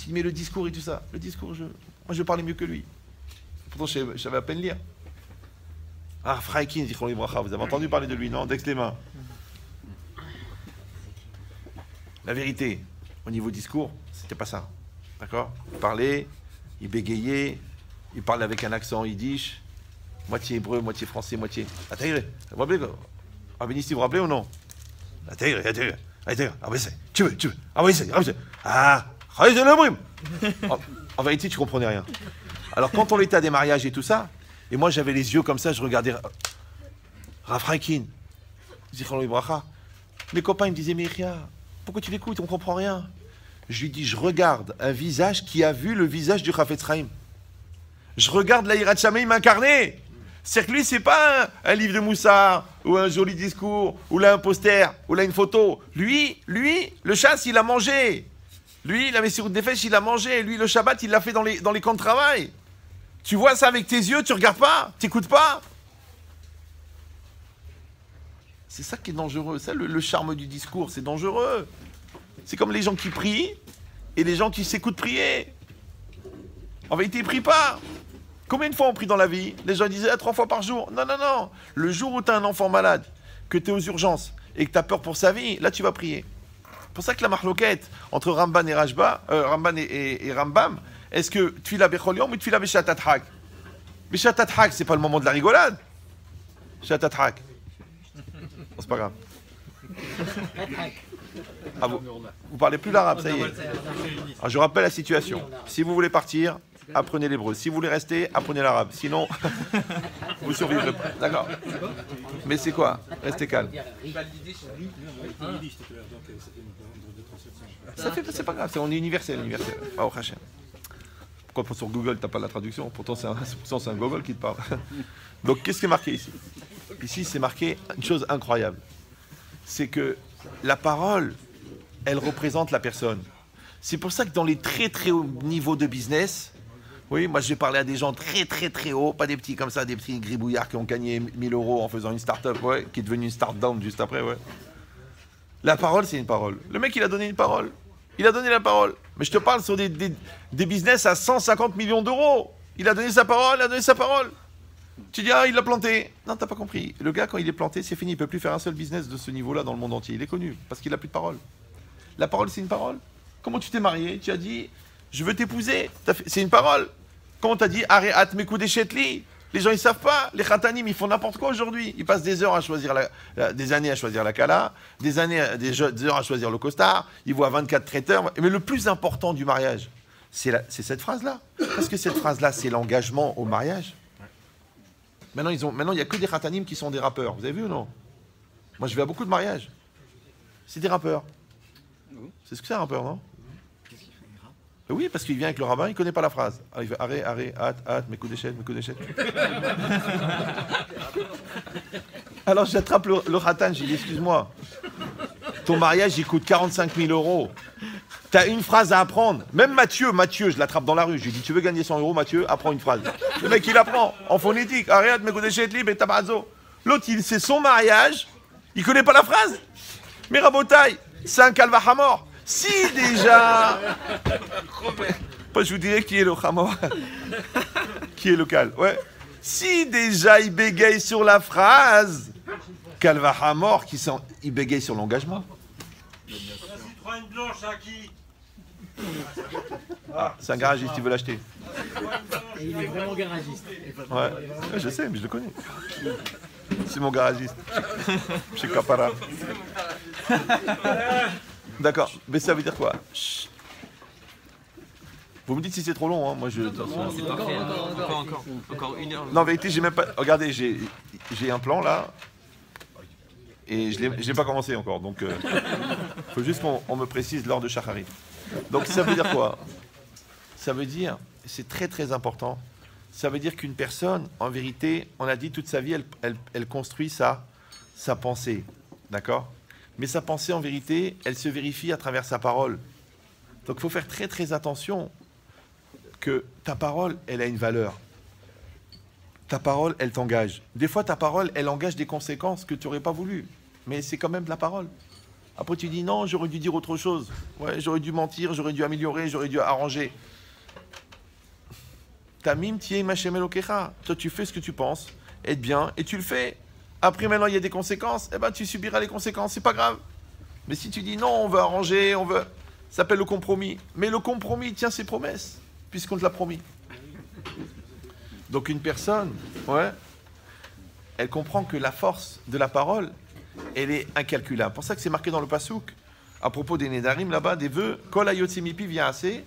Il met le discours et tout ça. Le discours, moi je parlais mieux que lui. Pourtant, je savais à peine lire. Ah, Fraikin, Zichron Libracha, vous avez entendu parler de lui, non? Dex-les-Mains. La vérité, au niveau discours, c'était pas ça. D'accord? Il parlait, il bégayait, il parlait avec un accent yiddish, moitié hébreu, moitié français, moitié. Attends, vous vous rappelez? Rabbinissi, vous vous rappelez ou non? Attends, ah oui, c'est. Tu veux. Ah oui, c'est. Ah, en vérité, tu comprenais rien. Alors, quand on était à des mariages et tout ça, et moi j'avais les yeux comme ça, je regardais Rav Fraikin, Zichron Libracha. Mes copains ils me disaient, mais Ria, pourquoi tu l'écoutes, on comprend rien. Je lui dis, je regarde un visage qui a vu le visage du Chafetz Chaim. Je regarde la Yirat Shamayim incarnée. C'est que lui, c'est pas un livre de Moussard, ou un joli discours, ou là un poster, ou là une photo. Lui, le chasse, il a mangé. Lui, la Messirut Nefesh, il a mangé. Lui, le Shabbat, il l'a fait dans les camps de travail. Tu vois ça avec tes yeux, tu regardes pas, tu n'écoutes pas. C'est ça qui est dangereux. Ça, le charme du discours, c'est dangereux. C'est comme les gens qui prient et les gens qui s'écoutent prier. En vérité, ils ne prient pas. Combien de fois on prie dans la vie? Les gens disaient 3 fois par jour. Non. Le jour où tu as un enfant malade, que tu es aux urgences et que tu as peur pour sa vie, là tu vas prier. C'est pour ça que la marloquette entre Ramban et Rambam, est-ce que Tfila Bechol Yom ou Tfila Beshatat Hag? Beshatat Hag, c'est pas le moment de la rigolade. Beshatat Hag. Oh, c'est pas grave. Ah, vous parlez plus l'arabe, ça y est. Alors, je rappelle la situation. Si vous voulez partir, apprenez l'hébreu. Si vous voulez rester, apprenez l'arabe. Sinon, vous survivrez pas. D'accord. Mais c'est quoi? Restez calme. C'est pas grave, on est universel. Oh, Hachem. Pourquoi sur Google, t'as pas la traduction? Pourtant, c'est un Google qui te parle. Donc, qu'est-ce qui est marqué ici? Ici, c'est marqué une chose incroyable. C'est que la parole, elle représente la personne. C'est pour ça que dans les très très hauts niveaux de business, oui, moi j'ai parlé à des gens très très très hauts, pas des petits comme ça, des petits gribouillards qui ont gagné 1000 € en faisant une start-up, ouais, qui est devenue une start-down juste après, ouais. La parole, c'est une parole. Le mec, il a donné une parole. Il a donné la parole. Mais je te parle sur des business à 150 millions d'euros. Il a donné sa parole, Tu dis, ah, il l'a planté. Non, t'as pas compris. Le gars, quand il est planté, c'est fini. Il peut plus faire un seul business de ce niveau-là dans le monde entier. Il est connu, parce qu'il a plus de parole. La parole, c'est une parole. Comment tu t'es marié? Tu as dit, je veux t'épouser. C'est une parole. Comment t'as dit, Areat Mekoudé Chetli? Les gens, ils savent pas. Les khatanim, ils font n'importe quoi aujourd'hui. Ils passent des heures à choisir des années à choisir la kala, des heures à choisir le costard. Ils voient 24 traiteurs. Mais le plus important du mariage, c'est cette phrase-là. Parce que cette phrase-là, c'est l'engagement au mariage. Maintenant, il n'y a que des khatanim qui sont des rappeurs. Vous avez vu ou non? Moi, je vais à beaucoup de mariages. C'est des rappeurs. C'est ce que c'est un rappeur, non? Oui, parce qu'il vient avec le rabbin, il ne connaît pas la phrase. Alors il fait arrêt, hâte, mes coups d'échelle. Alors j'attrape le khatan, j'ai dit, excuse-moi, ton mariage, il coûte 45 000 €. Tu as une phrase à apprendre. Même Mathieu, je l'attrape dans la rue. Je lui dis, tu veux gagner 100 €, Mathieu, apprends une phrase. Le mec, il apprend en phonétique. Arrête, mes coups d'échelle, libre, tabazo. L'autre, c'est son mariage, il ne connaît pas la phrase. Mais Rabotaï, c'est un calva hamor. Si déjà... Je vous dirais qui est le hamor. Qui est le cal. Ouais. Si déjà il bégaye sur la phrase, calva hamor, il bégaye sur l'engagement. Une blanche à qui? Ah, c'est un garagiste, il veut l'acheter. Et il est vraiment garagiste. Ouais, je sais, mais je le connais. C'est mon garagiste. Chez Capara. D'accord, mais ça veut dire quoi? Chut. Vous me dites si c'est trop long, hein. Moi je... Encore 1 heure. Non, en vérité, j'ai même pas... Regardez, j'ai un plan là, et je l'ai pas commencé encore, donc faut juste qu'on me précise l'heure de Shachari. Donc ça veut dire quoi? Ça veut dire, c'est très très important, ça veut dire qu'une personne, en vérité, on a dit toute sa vie, elle construit sa pensée, d'accord? Mais sa pensée, en vérité, elle se vérifie à travers sa parole. Donc il faut faire très très attention que ta parole, elle a une valeur. Ta parole, elle t'engage. Des fois, ta parole, elle engage des conséquences que tu n'aurais pas voulu. Mais c'est quand même de la parole. Après, tu dis non, j'aurais dû dire autre chose. Ouais, j'aurais dû mentir, j'aurais dû améliorer, j'aurais dû arranger. Tamim tiei machem elokecha. Toi, tu fais ce que tu penses. être bien, et tu le fais. Après, maintenant, il y a des conséquences, eh ben, tu subiras les conséquences, c'est pas grave. Mais si tu dis non, on veut arranger, on veut... Ça s'appelle le compromis. Mais le compromis tient ses promesses, puisqu'on te l'a promis. Donc une personne, ouais, elle comprend que la force de la parole, elle est incalculable. C'est pour ça que c'est marqué dans le Passouk, à propos des Nédarim, là-bas, des vœux, Kol hayotzimipi vient assez,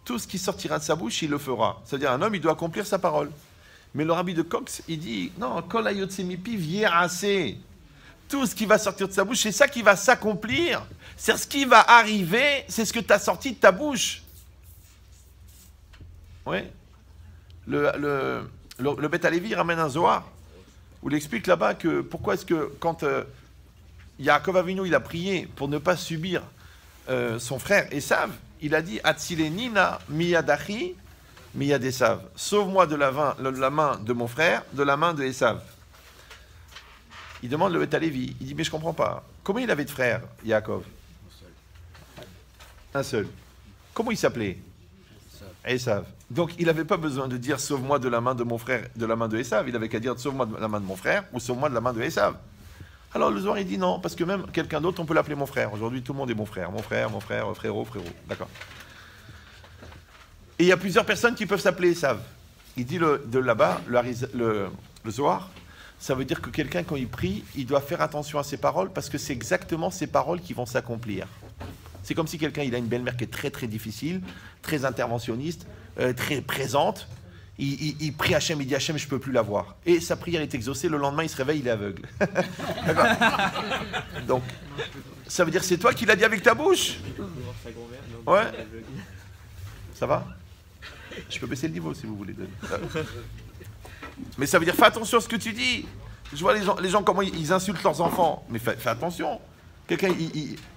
tout ce qui sortira de sa bouche, il le fera. C'est-à-dire, un homme, il doit accomplir sa parole. Mais le rabbi de Cox, il dit, non, Kol hayotzimipi vient assez. Tout ce qui va sortir de sa bouche, c'est ça qui va s'accomplir. C'est ce qui va arriver, c'est ce que tu as sorti de ta bouche. Oui. Le Beth Alevi ramène un Zohar, où il explique là-bas que pourquoi est-ce que quand Yaakov Avinu il a prié pour ne pas subir son frère Esav, il a dit Atzilenina miyadachi miyad Esav. Sauve-moi de la main de mon frère, de la main de Esav. Il demande le Beth Alevi, il dit mais je comprends pas. Combien il avait de frères, Yaakov? Un seul. Comment il s'appelait? Esav. Donc il n'avait pas besoin de dire sauve-moi de la main de mon frère, de la main de Esav. Il avait qu'à dire sauve-moi de la main de mon frère ou sauve-moi de la main de Esav. Alors le Zohar il dit non, parce que même quelqu'un d'autre on peut l'appeler mon frère. Aujourd'hui tout le monde est mon frère, frérot. D'accord. Et il y a plusieurs personnes qui peuvent s'appeler Esav. Il dit de là-bas, le Zohar, ça veut dire que quelqu'un quand il prie, il doit faire attention à ses paroles parce que c'est exactement ces paroles qui vont s'accomplir. C'est comme si quelqu'un il a une belle-mère qui est très très difficile, très interventionniste, très présente. Il prie Hachem, il dit Hachem, je ne peux plus la voir. Et sa prière est exaucée, le lendemain il se réveille, il est aveugle. Donc, ça veut dire que c'est toi qui l'as dit avec ta bouche. Ouais. Ça va? Je peux baisser le niveau si vous voulez. Mais ça veut dire fais attention à ce que tu dis. Je vois les gens comment ils insultent leurs enfants. Mais fais attention. Quelqu'un,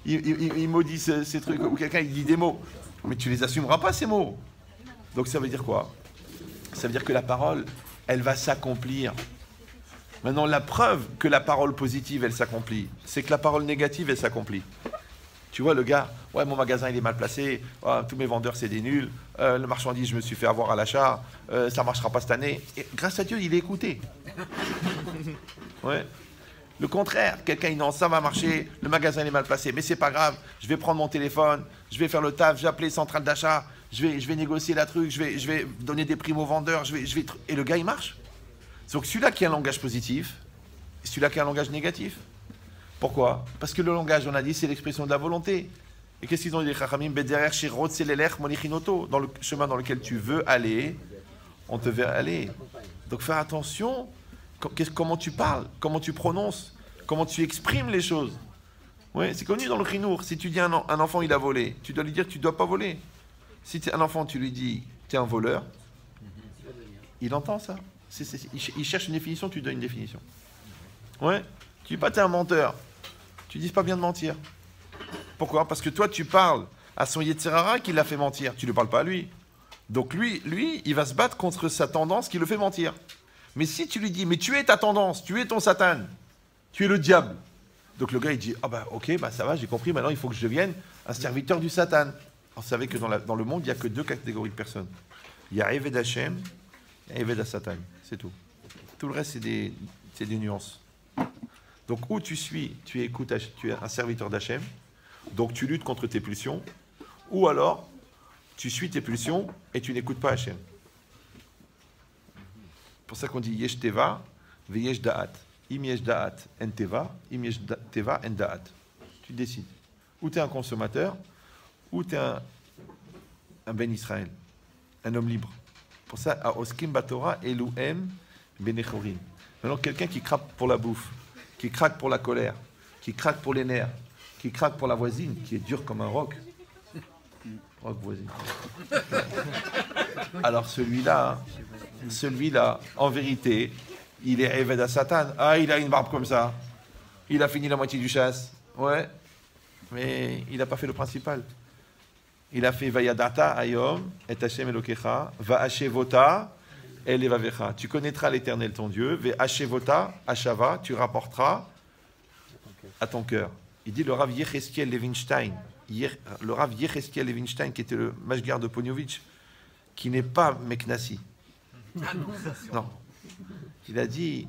il maudit ces trucs, ou quelqu'un, il dit des mots. Mais tu les assumeras pas, ces mots. Donc ça veut dire quoi? Ça veut dire que la parole, elle va s'accomplir. Maintenant, la preuve que la parole positive, elle s'accomplit, c'est que la parole négative, elle s'accomplit. Tu vois, le gars, ouais, mon magasin, il est mal placé, oh, tous mes vendeurs, c'est des nuls, le marchandise, je me suis fait avoir à l'achat, ça ne marchera pas cette année. Et grâce à Dieu, il est écouté. Ouais. Le contraire, quelqu'un dit non, ça va marcher, le magasin il est mal placé, mais c'est pas grave, je vais prendre mon téléphone, je vais faire le taf, je vais appeler centrale d'achat, je vais négocier la truc, je vais donner des primes aux vendeurs, et le gars il marche. Donc celui-là qui a un langage positif, et celui-là qui a un langage négatif. Pourquoi? Parce que le langage, on a dit, c'est l'expression de la volonté. Et qu'est-ce qu'ils ont dit les Chachamim? Dans le chemin dans lequel tu veux aller, on te verra aller. Donc faire attention. Comment tu parles, comment tu prononces, comment tu exprimes les choses. Ouais, c'est connu dans le Chinour. Si tu dis un enfant il a volé, tu dois lui dire que tu ne dois pas voler. Si tu es un enfant, tu lui dis tu es un voleur, il entend ça. Il cherche une définition, tu donnes une définition. Ouais, tu dis pas tu es un menteur, tu dis pas bien de mentir. Pourquoi? Parce que toi tu parles à son Yetzirara qui l'a fait mentir, tu ne parles pas à lui. Donc lui, il va se battre contre sa tendance qui le fait mentir. Mais si tu lui dis, mais tu es ta tendance, tu es ton Satan, tu es le diable. Donc le gars, il dit, ah bah ok, bah ça va, j'ai compris, maintenant il faut que je devienne un serviteur du Satan. Alors vous savez que dans le monde, il n'y a que deux catégories de personnes. Il y a Eved Hashem et Eved Satan, c'est tout. Tout le reste, c'est des nuances. Donc où tu suis, tu es un serviteur d'Hachem, donc tu luttes contre tes pulsions, ou alors tu suis tes pulsions et tu n'écoutes pas Hachem. C'est pour ça qu'on dit Yesh Teva, Veyesh Da'at. Im Yesh Da'at, En Teva, Im Yesh Teva, En Da'at. Tu décides. Ou tu es un consommateur, ou tu es un Ben Israël, un homme libre. Pour ça, à Oskim Batora, Elouhem, Benechorim. Maintenant, quelqu'un qui craque pour la bouffe, qui craque pour la colère, qui craque pour les nerfs, qui craque pour la voisine, qui est dur comme un roc. Roc voisine. Alors celui-là, en vérité, il est Eved à Satan. Ah, il a une barbe comme ça. Il a fini la moitié du chasse. Ouais. Mais il n'a pas fait le principal. Il a fait Vayadata Ayom, et Hashem Elokecha, Va'ashevota, Elevavecha. Tu connaîtras l'Éternel ton Dieu. Va'ashevota, Ashava, tu rapporteras à ton cœur. Il dit le Rav Yecheskiel Levinstein, le Rav Yecheskiel Levinstein, qui était le Mashgar de Poniovitch, qui n'est pas Meknassi. Non. Il a dit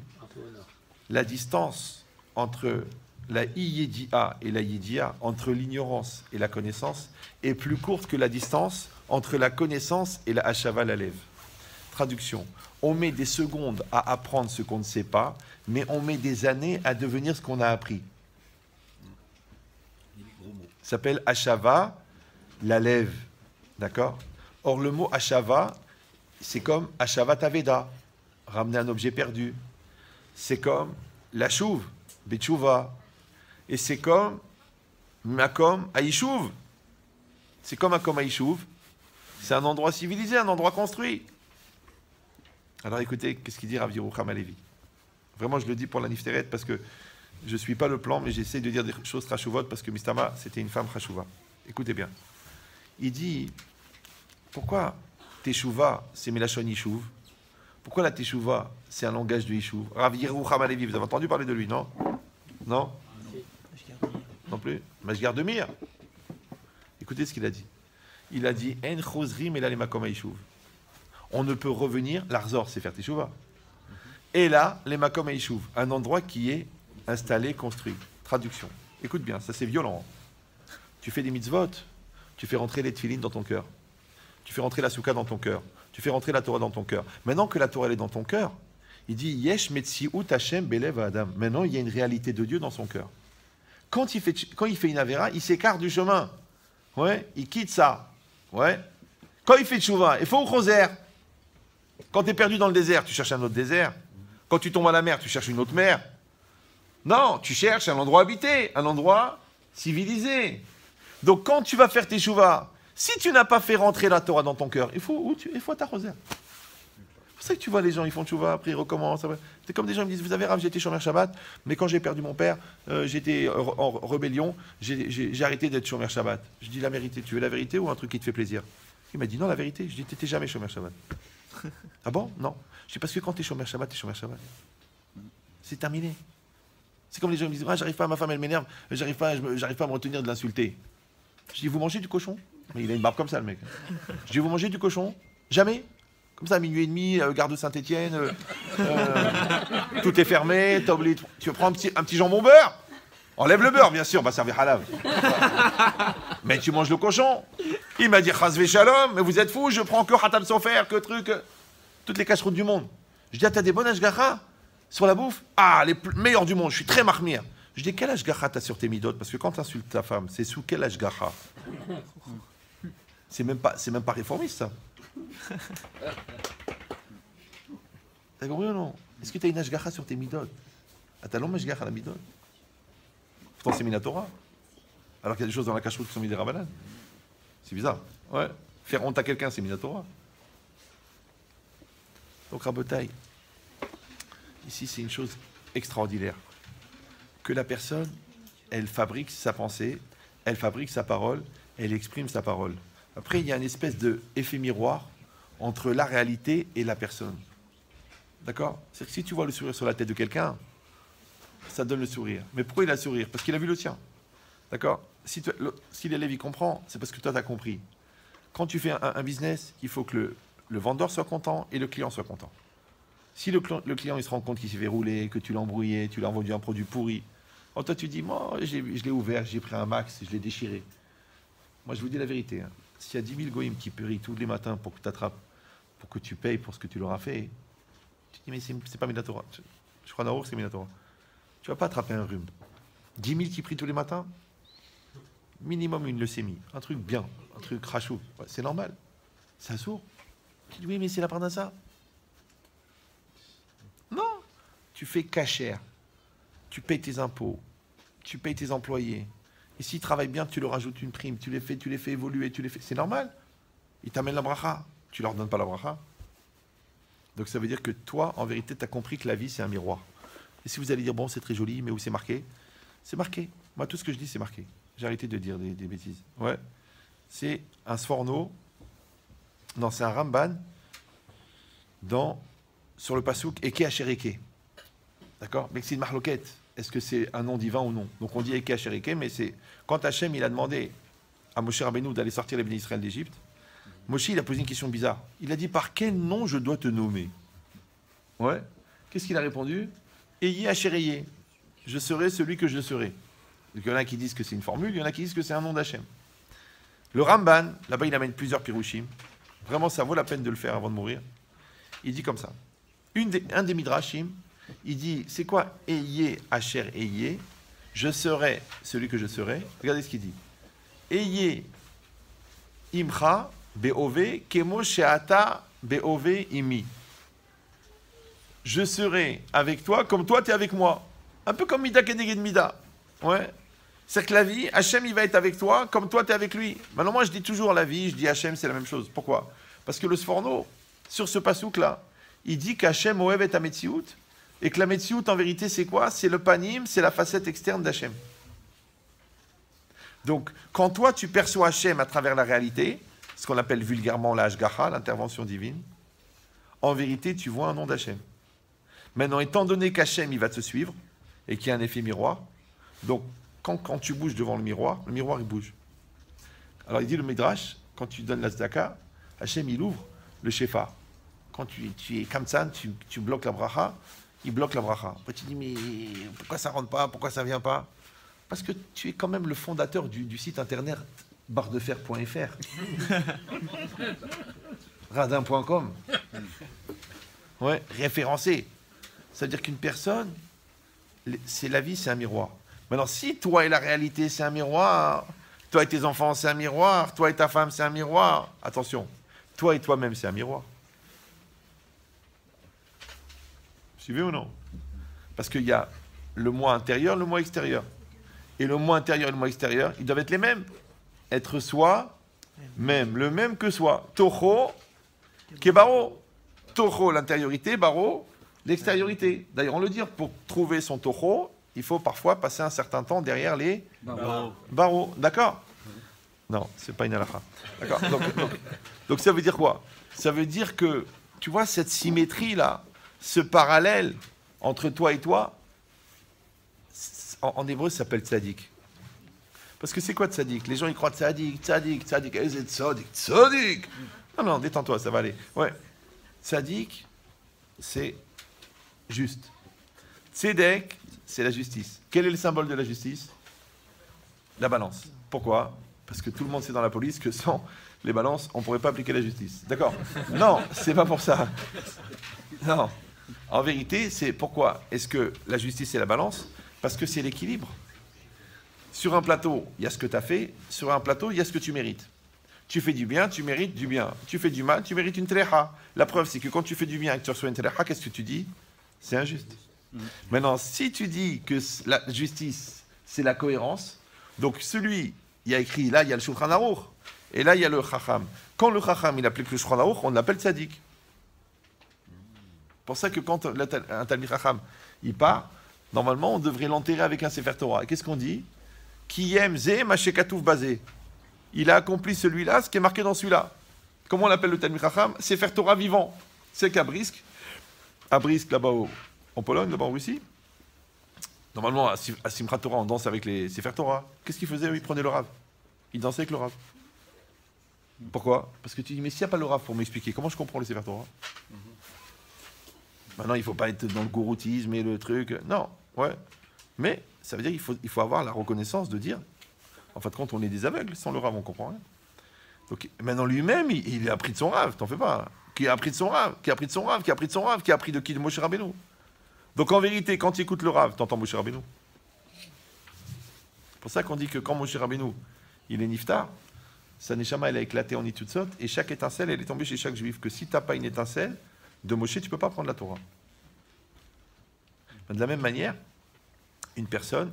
la distance entre la Iyédia et la Yédia, entre l'ignorance et la connaissance, est plus courte que la distance entre la connaissance et la Hachava la lève. Traduction. On met des secondes à apprendre ce qu'on ne sait pas, mais on met des années à devenir ce qu'on a appris. Ça s'appelle Hachava la lève. D'accord? Or, le mot Hachava, c'est comme Hachava Taveda, ramener un objet perdu. C'est comme la chouve, Betchouva. Et c'est comme Makom Aïchouv. C'est comme Makom Aïchouv. C'est un endroit civilisé, un endroit construit. Alors écoutez, qu'est-ce qu'il dit Rav Yerucham Halevi? Vraiment, je le dis pour la Nifteret parce que je ne suis pas le plan, mais j'essaie de dire des choses Chashuvot parce que Mistama, c'était une femme Chashuva. Écoutez bien. Il dit, pourquoi Teshuva, c'est Melachon Yishuv? Pourquoi la Teshuva, c'est un langage de Yishuv? Rav Yerucham Halevi, vous avez entendu parler de lui, non? Non? Non plus. Mashgar de Mir. Écoutez ce qu'il a dit. Il a dit En chosrim elal makom haïchouv. On ne peut revenir, l'Arzor, c'est faire Teshuva. Et là, les makom haïchouv, un endroit qui est installé, construit. Traduction. Écoute bien, ça c'est violent. Tu fais des mitzvot, tu fais rentrer les tefilines dans ton cœur. Tu fais rentrer la soukha dans ton cœur. Tu fais rentrer la Torah dans ton cœur. Maintenant que la Torah elle est dans ton cœur, il dit Yesh metziut Hashem belev Adam. Maintenant, il y a une réalité de Dieu dans son cœur. Quand il fait une avéra, il s'écarte du chemin. Ouais, il quitte ça. Ouais. Quand il fait tchouva, il faut au choser. Quand tu es perdu dans le désert, tu cherches un autre désert. Quand tu tombes à la mer, tu cherches une autre mer. Non, tu cherches un endroit habité, un endroit civilisé. Donc quand tu vas faire tes tchouva, si tu n'as pas fait rentrer la Torah dans ton cœur, il faut t'arroser. C'est pour ça que tu vois les gens, ils font tchouva, après ils recommencent. C'est comme des gens qui me disent, vous avez Rav, j'étais Shomer Shabbat, mais quand j'ai perdu mon père, j'étais en rébellion, j'ai arrêté d'être Shomer Shabbat. Je dis la vérité, tu veux la vérité ou un truc qui te fait plaisir? Il m'a dit non, la vérité. Je dis, t'étais jamais Shomer Shabbat. Ah bon? Non. Je dis, parce que quand t'es Shomer Shabbat, t'es Shomer Shabbat. C'est terminé. C'est comme les gens qui me disent, ah, j'arrive pas, ma femme elle m'énerve, j'arrive pas à me retenir de l'insulter. Je dis, vous mangez du cochon? Mais il a une barbe comme ça, le mec. Je dis, vous mangez du cochon? Jamais? Comme ça, à minuit et demi, gare de Saint-Étienne, tout est fermé, t'as oublié, tu prends un petit jambon beurre? Enlève le beurre, bien sûr, on va servir halal. Mais tu manges le cochon. Il m'a dit, chasvé shalom, mais vous êtes fous, je prends que hatam sofer, que truc, toutes les cacheroutes du monde. Je dis, ah, t'as des bonnes ashgacha sur la bouffe? Ah, les meilleurs du monde, je suis très marmire. Je dis, quel ashgacha t'as sur tes midot? Parce que quand t'insultes ta femme, c'est sous quel ashgacha? C'est même pas réformiste, ça. T'as compris ou non? Est-ce que tu as une ashgacha sur tes midot? Ah, t'as l'homme ashgacha à la midot? Pourtant, c'est minatora. Alors qu'il y a des choses dans la cacheroute qui sont mises des rabanan. C'est bizarre. Ouais. Faire honte à quelqu'un, c'est minatora. Donc, Rabotai, ici, c'est une chose extraordinaire. Que la personne, elle fabrique sa pensée, elle fabrique sa parole, elle exprime sa parole. Après, il y a une espèce d'effet miroir entre la réalité et la personne. D'accord? C'est que si tu vois le sourire sur la tête de quelqu'un, ça donne le sourire. Mais pourquoi il a le sourire? Parce qu'il a vu le tien. D'accord? Si l'élève y comprend, c'est parce que toi, tu as compris. Quand tu fais un business, il faut que le vendeur soit content et le client soit content. Si le client il se rend compte qu'il s'est fait rouler, que tu l'as embrouillé, tu l'as vendu un produit pourri, alors toi, tu dis, moi, je l'ai ouvert, j'ai pris un max, je l'ai déchiré. Moi, je vous dis la vérité. Hein. S'il y a 10 000 goïms qui prient tous les matins pour que tu attrapes, pour que tu payes pour ce que tu leur as fait, tu dis, mais c'est pas Minatora. Je crois Naour, c'est Minatora. Tu vas pas attraper un rhume. 10 000 qui prient tous les matins, minimum une leucémie. Un truc bien, un truc crachou. Ouais, c'est normal. C'est un sourd. Tu dis, oui, mais c'est la part d'un ça. Non. Tu fais cachère. Tu payes tes impôts. Tu payes tes employés. Et s'ils travaillent bien, tu leur rajoutes une prime, tu les fais évoluer, c'est normal. Ils t'amènent la bracha, tu leur donnes pas la bracha. Donc ça veut dire que toi, en vérité, tu as compris que la vie, c'est un miroir. Et si vous allez dire, bon, c'est très joli, mais où c'est marqué? C'est marqué. Moi, tout ce que je dis, c'est marqué. J'ai arrêté de dire des bêtises. Ouais. C'est un Sforno, non, c'est un Ramban, sur le Passouk, Eke Ashereke. D'accord? Mais c'est une marloquette. Est-ce que c'est un nom divin ou non? Donc on dit Eke Ashereke, mais c'est quand Hachem il a demandé à Moshe Rabbeinu d'aller sortir les bénis Israël d'Égypte, Moshe il a posé une question bizarre. Il a dit par quel nom je dois te nommer? Ouais. Qu'est-ce qu'il a répondu? Ayez Hachéréyé. Je serai celui que je serai. Donc, il y en a qui disent que c'est une formule, il y en a qui disent que c'est un nom d'Hachem. Le Ramban, là-bas, il amène plusieurs pirouchim. Vraiment, ça vaut la peine de le faire avant de mourir. Il dit comme ça. Un des midrashim, il dit, c'est quoi Ayez Hacher Ayez? Je serai celui que je serai. Regardez ce qu'il dit. Ayez Imcha Be'ove Kemo Sheata Be'ove Imi. Je serai avec toi comme toi tu es avec moi. Un peu comme Mida Keneged Mida. Ouais. C'est que la vie, Hachem, il va être avec toi comme toi tu es avec lui. Maintenant, moi, je dis toujours la vie, je dis Hachem, c'est la même chose. Pourquoi? Parce que le Sforno, sur ce pasouk-là, il dit qu'Hachem Oev est Ametsiout, et que la Metsiout, en vérité, c'est quoi? C'est le panim, c'est la facette externe d'Hachem. Donc, quand toi, tu perçois Hachem à travers la réalité, ce qu'on appelle vulgairement la Hashgacha, l'intervention divine, en vérité, tu vois un nom d'Hachem. Maintenant, étant donné qu'Hachem, il va te suivre, et qu'il y a un effet miroir, donc, quand tu bouges devant le miroir, il bouge. Alors, il dit le Midrash, quand tu donnes la tzedaka, Hachem, il ouvre le shofar. Quand tu es comme ça, tu bloques la bracha, il bloque la bracha. Après, tu dis, mais pourquoi ça rentre pas? Pourquoi ça vient pas? Parce que tu es quand même le fondateur du site internet barredefer.fr. Radin.com. Ouais, référencé. C'est-à-dire qu'une personne, c'est la vie, c'est un miroir. Maintenant, si toi et la réalité, c'est un miroir, toi et tes enfants, c'est un miroir, toi et ta femme, c'est un miroir, attention, toi et toi-même, c'est un miroir. Suivez ou non? Parce qu'il y a le moi intérieur, le moi extérieur. Et le moi intérieur et le moi extérieur, ils doivent être les mêmes. Être soi, même. Le même que soi. Toho, qui est baro. Toho, l'intériorité, baro, l'extériorité. D'ailleurs, on le dit, pour trouver son toho, il faut parfois passer un certain temps derrière les barreaux. D'accord? Non, c'est pas une halakha. D'accord. Donc ça veut dire quoi? Ça veut dire que, tu vois, cette symétrie-là, ce parallèle entre toi et toi, en hébreu, ça s'appelle tzadik. Parce que c'est quoi tzadik? Les gens, ils croient tzadik. Tzadik. Non, détends-toi, ça va aller. Ouais. Tzadik, c'est juste. Tzedek, c'est la justice. Quel est le symbole de la justice? La balance. Pourquoi? Parce que tout le monde sait dans la police que sans les balances, on ne pourrait pas appliquer la justice. D'accord? Non, c'est pas pour ça. Non. En vérité, c'est pourquoi est-ce que la justice c'est la balance? Parce que c'est l'équilibre. Sur un plateau, il y a ce que tu as fait. Sur un plateau, il y a ce que tu mérites. Tu fais du bien, tu mérites du bien. Tu fais du mal, tu mérites une treha. La preuve, c'est que quand tu fais du bien et que tu reçois une treha, qu'est-ce que tu dis? C'est injuste. Maintenant, si tu dis que la justice, c'est la cohérence, donc celui, il y a écrit, là, il y a le Shulchan Aruch, et là, il y a le Chacham. Quand le Chacham, il applique le Shulchan Aruch, on l'appelle Tzadik. C'est pour ça que quand un Talmid Chacham, il part, normalement, on devrait l'enterrer avec un Sefer Torah. Et qu'est-ce qu'on dit? Ki yem ze mashekatouf bazé. Il a accompli celui-là, ce qui est marqué dans celui-là. Comment on l'appelle le Talmid Chacham? Sefer Torah vivant. C'est qu'à Brisk, là-bas en Pologne, là-bas en Russie, normalement, à Simchat Torah, on danse avec les Sefer Torah. Qu'est-ce qu'ils faisaient? Ils prenaient le Rav. Ils dansaient avec le Rav. Pourquoi? Parce que tu dis, mais s'il n'y a pas le Rav pour m'expliquer, comment je comprends les Sefer Torah? Maintenant, il ne faut pas être dans le gouroutisme et le truc. Non, ouais. Mais ça veut dire qu'il faut avoir la reconnaissance de dire, en fin de compte, on est des aveugles. Sans le Rav, on ne comprend rien. Donc maintenant, lui-même, il a appris de son Rav, t'en fais pas. Qui a appris de son Rav? Qui a appris de son Rav? Qui a appris de son Rav? Qui a appris de qui? De Moshe Rabbeinu. Donc en vérité, quand tu écoutes le Rav, tu entends Moshe Rabbeinu. C'est pour ça qu'on dit que quand Moshe Rabbeinu, il est niftar, sa neshama, elle a éclaté en Nitzutzot, et chaque étincelle, elle est tombée chez chaque juif. Que si tu n'as pas une étincelle de Moshe, tu ne peux pas prendre la Torah. De la même manière, une personne,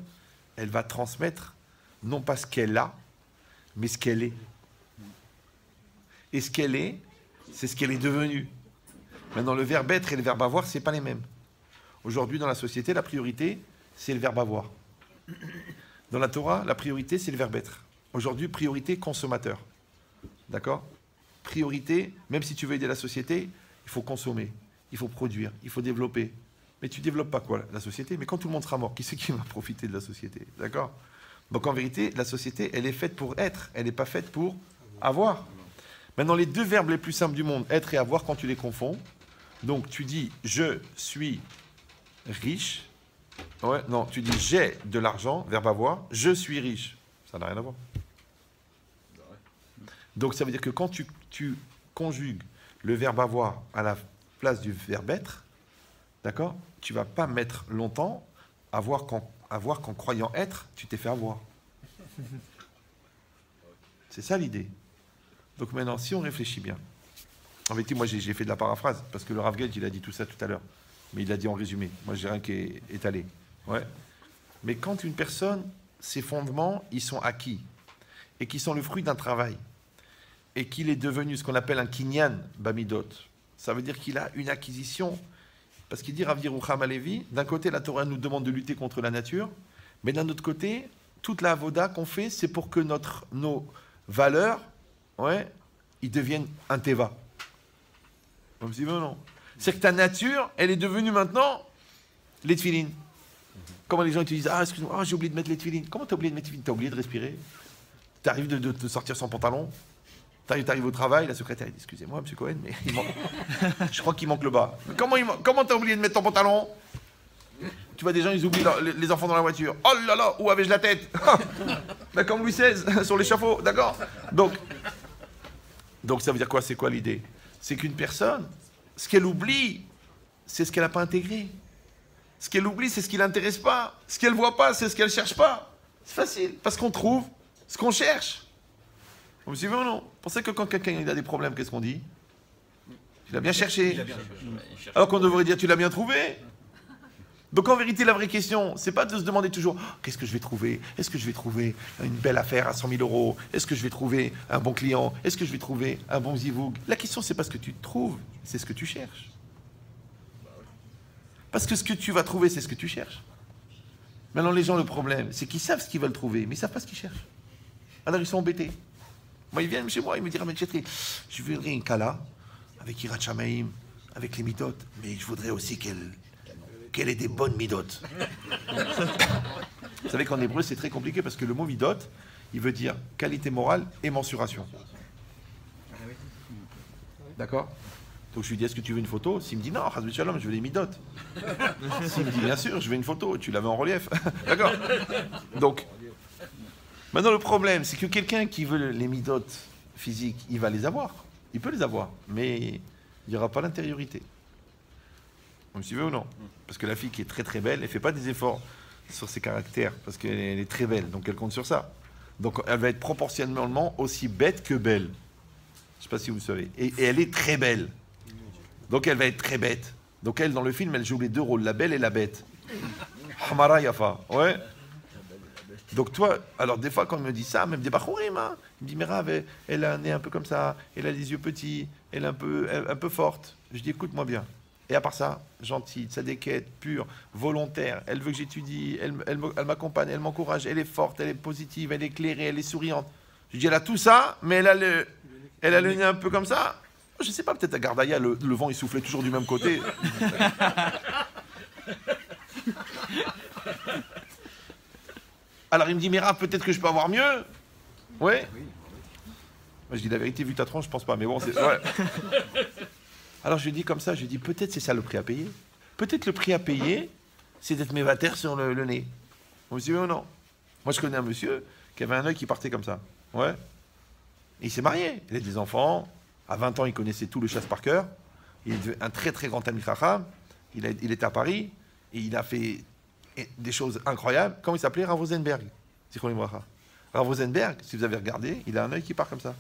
elle va transmettre non pas ce qu'elle a, mais ce qu'elle est. Et ce qu'elle est, c'est ce qu'elle est devenue. Maintenant, le verbe être et le verbe avoir, ce n'est pas les mêmes. Aujourd'hui, dans la société, la priorité, c'est le verbe avoir. Dans la Torah, la priorité, c'est le verbe être. Aujourd'hui, priorité consommateur. D'accord? Priorité, même si tu veux aider la société, il faut consommer, il faut produire, il faut développer. Mais tu ne développes pas quoi? La société. Mais quand tout le monde sera mort, qui c'est qui va profiter de la société? D'accord? Donc en vérité, la société, elle est faite pour être, elle n'est pas faite pour avoir. Maintenant, les deux verbes les plus simples du monde, être et avoir, quand tu les confonds, donc tu dis je suis riche. Ouais, non, tu dis j'ai de l'argent, verbe avoir, je suis riche. Ça n'a rien à voir. Donc ça veut dire que quand tu conjugues le verbe avoir à la place du verbe être, d'accord, tu vas pas mettre longtemps à voir qu'en croyant être, tu t'es fait avoir. C'est ça l'idée. Donc maintenant, si on réfléchit bien, en fait, moi j'ai fait de la paraphrase, parce que le Rav Gage, il a dit tout ça tout à l'heure, mais il l'a dit en résumé. Moi, j'ai rien qui est étalé. Ouais. Mais quand une personne, ses fondements, ils sont acquis, et qui sont le fruit d'un travail, et qu'il est devenu ce qu'on appelle un kinyan bamidot, ça veut dire qu'il a une acquisition. Parce qu'il dit Rav Yerucham Halevi, d'un côté, la Torah nous demande de lutter contre la nature, mais d'un autre côté, toute la avoda qu'on fait, c'est pour que nos valeurs, ouais, ils deviennent un teva. Comme si non. C'est que ta nature, elle est devenue maintenant les tefilines. Comment les gens utilisent, ah, excuse-moi, j'ai oublié de mettre les tefilines. Comment t'as oublié de mettre les tefilines? T'as oublié de respirer? T'arrives de te sortir sans pantalon? T'arrives au travail, la secrétaire dit, excusez-moi, monsieur Cohen, mais je crois qu'il manque le bas. Comment t'as oublié de mettre ton pantalon? Tu vois des gens, ils oublient les enfants dans la voiture. Oh là là, où avais-je la tête? Ben, comme Louis XVI, sur l'échafaud, d'accord? Donc ça veut dire quoi? C'est quoi l'idée? C'est qu'une personne, ce qu'elle oublie, c'est ce qu'elle n'a pas intégré. Ce qu'elle oublie, c'est ce qui ne l'intéresse pas. Ce qu'elle ne voit pas, c'est ce qu'elle ne cherche pas. C'est facile, parce qu'on trouve ce qu'on cherche. Vous me suivez ou non? Pensez que quand quelqu'un a des problèmes, qu'est-ce qu'on dit? Tu l'as bien cherché. Alors qu'on devrait dire, tu l'as bien trouvé. Donc en vérité, la vraie question, c'est pas de se demander toujours qu'est-ce que je vais trouver? Est-ce que je vais trouver une belle affaire à 100 000 euros? Est-ce que je vais trouver un bon client? Est-ce que je vais trouver un bon zivoug? La question, c'est pas ce que tu trouves, c'est ce que tu cherches. Parce que ce que tu vas trouver, c'est ce que tu cherches. Maintenant, les gens, le problème, c'est qu'ils savent ce qu'ils veulent trouver, mais ils savent pas ce qu'ils cherchent. Alors ils sont embêtés. Moi, ils viennent chez moi, ils me disent Rav Chetri, je voudrais une kala avec Hirat Shamaim, avec les midot, mais je voudrais aussi qu'elle ait des bonnes midot. Vous savez qu'en hébreu, c'est très compliqué parce que le mot midot, il veut dire qualité morale et mensuration. D'accord? Donc je lui dis, est-ce que tu veux une photo? S'il me dit non, Chas Shalom, je veux les midot. S'il me dit bien sûr, je veux une photo, tu la mets en relief. D'accord? Donc, maintenant le problème, c'est que quelqu'un qui veut les midot physiques, il va les avoir. Il peut les avoir, mais il n'y aura pas l'intériorité. Vous me suivez ou non? Parce que la fille qui est très très belle, elle ne fait pas des efforts sur ses caractères, parce qu'elle est très belle, donc elle compte sur ça. Donc elle va être proportionnellement aussi bête que belle. Je ne sais pas si vous savez. Et elle est très belle. Donc elle va être très bête. Donc elle, dans le film, elle joue les deux rôles, la belle et la bête. Hamara Yafa, ouais. Donc toi, alors des fois quand on me dit ça, même des bachourim, hein, il me dit, mais Rav, elle a un nez un peu comme ça, elle a les yeux petits, elle est un peu forte. Je dis, écoute-moi bien. Et à part ça, gentille, tzadékette, pure, volontaire, elle veut que j'étudie, elle m'accompagne, elle m'encourage, elle est forte, elle est positive, elle est éclairée, elle est souriante. Je dis, elle a tout ça, mais elle a le nez un peu comme ça. Je sais pas, peut-être à Gardaïa, le vent, il soufflait toujours du même côté. Alors il me dit, mais Rav, peut-être que je peux avoir mieux. Ouais. Moi, je dis la vérité, vu ta tronche, je pense pas, mais bon, c'est... Ouais. Alors je lui dis comme ça, je lui dis, peut-être c'est ça le prix à payer. Peut-être le prix à payer, c'est d'être mévater sur le nez. Vous me suivez ou non? Moi, je connais un monsieur qui avait un œil qui partait comme ça. Ouais. Et il s'est marié, il a des enfants. À 20 ans, il connaissait tout le chasse par cœur. Il est un très très grand Talmid Chacham. Il était à Paris et il a fait des choses incroyables. Comment il s'appelait? Rav Rosenberg. Rav Rosenberg, si vous avez regardé, il a un œil qui part comme ça.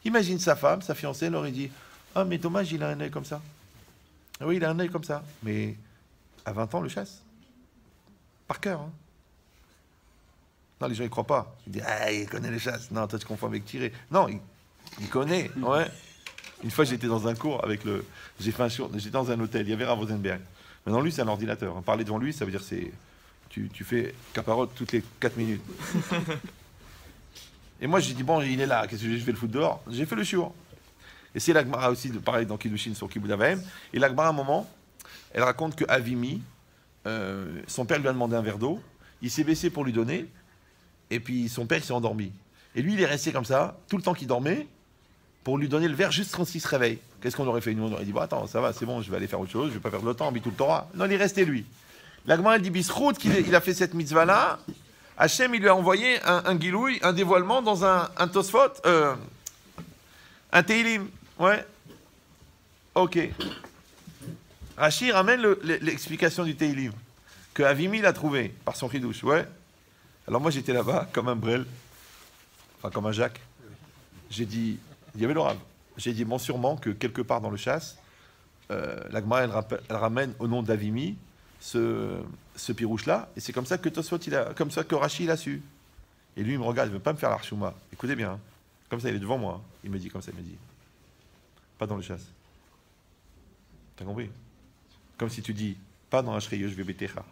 Imagine sa femme, sa fiancée, elle aurait dit, ah, mais dommage, il a un œil comme ça. Oui, il a un œil comme ça. Mais à 20 ans, le chasse. Par cœur. Hein. Non, les gens, ils croient pas. Ils disent, ah, il connaît les chasses. Non, toi, tu confonds avec tirer. Non, il connaît. Ouais. Une fois, j'étais dans un cours avec le... J'étais dans un hôtel, il y avait Rav Rosenberg. Maintenant, lui, c'est un ordinateur. Hein. Parler devant lui, ça veut dire c'est... Tu fais caparotte toutes les 4 minutes. Et moi, j'ai dit, bon, il est là, qu'est-ce que je fais le foot dehors? J'ai fait le shiur. Et c'est l'Agmara aussi, pareil dans Kiddushin sur Kibud Avaim. Et l'Agmara, à un moment, elle raconte que Avimi, son père lui a demandé un verre d'eau, il s'est baissé pour lui donner, et puis son père, il s'est endormi. Et lui, il est resté comme ça, tout le temps qu'il dormait, pour lui donner le verre juste quand il se réveille. Qu'est-ce qu'on aurait fait? Nous, on aurait dit, bon, attends, ça va, c'est bon, je vais aller faire autre chose, je vais pas perdre le temps, mais tout le Torah. Non, il est resté lui. La Gemara elle dit Bisrout qu'il a fait cette mitzvah-là. Hachem, il lui a envoyé un gilouï, un dévoilement dans un Tosfot, un Teilim. Ouais. Ok. Rashi ramène l'explication du Teilim que Avimi l'a trouvé par son chidouche. Ouais. Alors moi j'étais là-bas comme un Brel, enfin comme un Jacques. J'ai dit, il y avait le Rav. J'ai dit bon sûrement que quelque part dans le chasse, la Gemara elle ramène au nom d'Avimi ce pirouche-là, et c'est comme ça que Tosfot, comme ça que Rashi il a su. Et lui il me regarde, il ne veut pas me faire l'archouma. Écoutez bien, hein. Comme ça il est devant moi. Il me dit comme ça, il me dit, pas dans le chasse. T'as compris? Comme si tu dis, pas dans Ashreyo, je vais Betecha.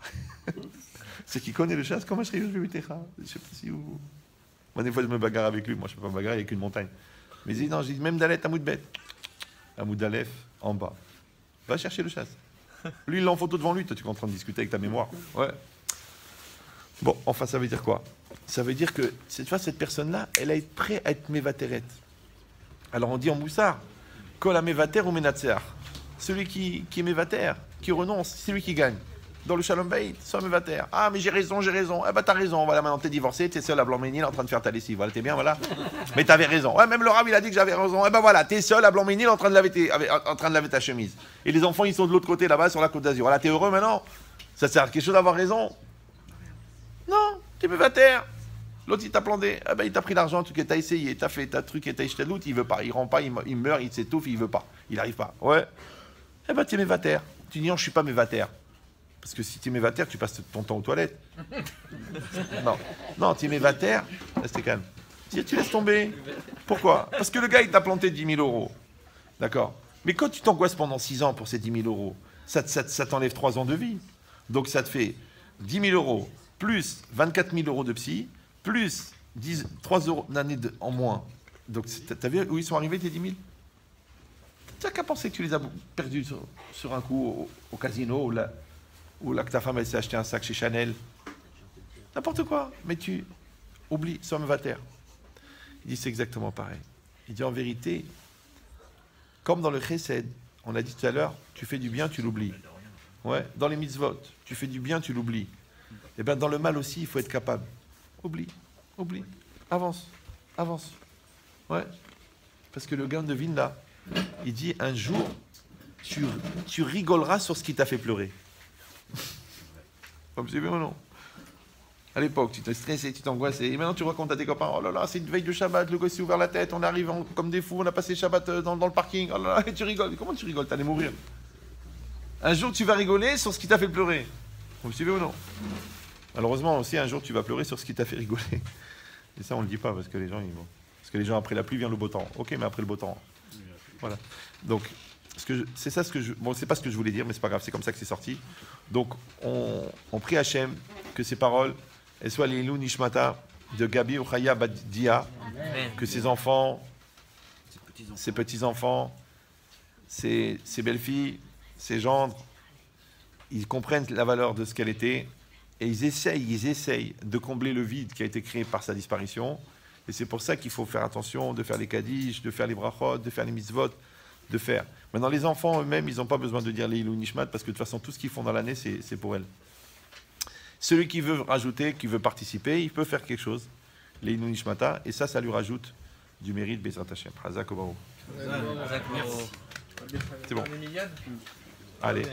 C'est qui connaît le chasse comme Ashreyo, je vais Betecha. Je sais pas si vous... Moi, des fois, je me bagarre avec lui. Moi, je ne peux pas me bagarrer avec une montagne. Mais il dit, non, je dis, même Dalet, Amoud Bet. Amoud Aleph, en bas. Va chercher le chasse. Lui, il l'a en photo devant lui. Toi, tu es en train de discuter avec ta mémoire. Ouais. Bon, enfin, ça veut dire quoi? Ça veut dire que, cette fois, cette personne-là, elle a été prête à être mévateret. Alors, on dit en moussard, Kol ha-mevater ou menatseach. Celui qui est mévater, qui renonce, c'est lui qui gagne. Dans le Shalom Bayit, soit mévater. Ah, mais j'ai raison. Eh ben, t'as raison. Voilà, maintenant, t'es divorcé, t'es seul à Blanc-Ménil en train de faire ta lessive. Voilà, t'es bien, voilà. Mais t'avais raison. Ouais, même le Rav, il a dit que j'avais raison. Eh ben, voilà, t'es seul à Blanc-Ménil en train de laver ta chemise. Et les enfants, ils sont de l'autre côté, là-bas, sur la Côte d'Azur. Voilà, t'es heureux maintenant? Ça sert à quelque chose d'avoir raison? Non, t'es mévater. L'autre, il t'a planté. Eh ben, il t'a pris l'argent, tu t'as essayé, t'as fait ta truc et t'as jeté l'autre, il veut pas. Il rend pas, il meurt, il s'étouffe, il veut pas. Il arrive pas. Ouais. Eh ben, t'es mévater. Tu dis non, je suis pas mévater. Parce que si tu es mévater, tu passes ton temps aux toilettes. Non, tu es mévater, restez calme. Tu laisses tomber. Pourquoi? Parce que le gars, il t'a planté 10 000 euros. D'accord? Mais quand tu t'angoisses pendant 6 ans pour ces 10 000 euros, ça t'enlève 3 ans de vie. Donc ça te fait 10 000 euros, plus 24 000 euros de psy, plus 3 euros d'année en moins. Donc t'as vu où ils sont arrivés, tes 10 000? Tu n'as qu'à penser que tu les as perdus sur un coup au casino, ou là que ta femme elle s'est acheté un sac chez Chanel. N'importe quoi. Mais tu oublies, somme va terre. Il dit c'est exactement pareil. Il dit en vérité, comme dans le chesed, on a dit tout à l'heure, tu fais du bien, tu l'oublies. Ouais. Dans les mitzvot, tu fais du bien, tu l'oublies. Et bien dans le mal aussi, il faut être capable. Oublie. Avance. Ouais. Parce que le gars devine là. Il dit un jour, tu rigoleras sur ce qui t'a fait pleurer. Comme c'est bien ou non? À l'époque, tu t'es stressé, tu t'angoissais. Et maintenant, tu racontes à tes copains, oh là là, c'est une veille de Shabbat, le gosse s'est ouvert la tête, on arrive comme des fous, on a passé Shabbat dans le parking. Oh là là, et tu rigoles. Comment tu rigoles? T'allais mourir. Un jour, tu vas rigoler sur ce qui t'a fait pleurer. Vous me suivez ou non? Malheureusement, aussi, un jour, tu vas pleurer sur ce qui t'a fait rigoler. Et ça, on le dit pas parce que les gens, parce que les gens, après la pluie, vient le beau temps. Ok, mais après le beau temps. Voilà. Donc, c'est ça ce que bon, c'est pas ce que je voulais dire, mais c'est pas grave, c'est comme ça que c'est sorti. Donc, on prie Hachem que ces paroles, elles soient les Ilou Nishmata de Gabi Uchaya Badia, que ses enfants, ses petits-enfants, ses belles-filles, ses gendres, ils comprennent la valeur de ce qu'elle était et ils essayent de combler le vide qui a été créé par sa disparition. Et c'est pour ça qu'il faut faire attention de faire les kaddish, de faire les brachot, de faire les mitzvot, de faire. Maintenant, les enfants eux-mêmes, ils n'ont pas besoin de dire les Ilou Nishmat parce que de toute façon, tout ce qu'ils font dans l'année, c'est pour elles. Celui qui veut rajouter, qui veut participer, il peut faire quelque chose, les Ilou Nishmata, et ça lui rajoute du mérite, Bezrat Hashem. Hazak Obaou. C'est bon. Allez.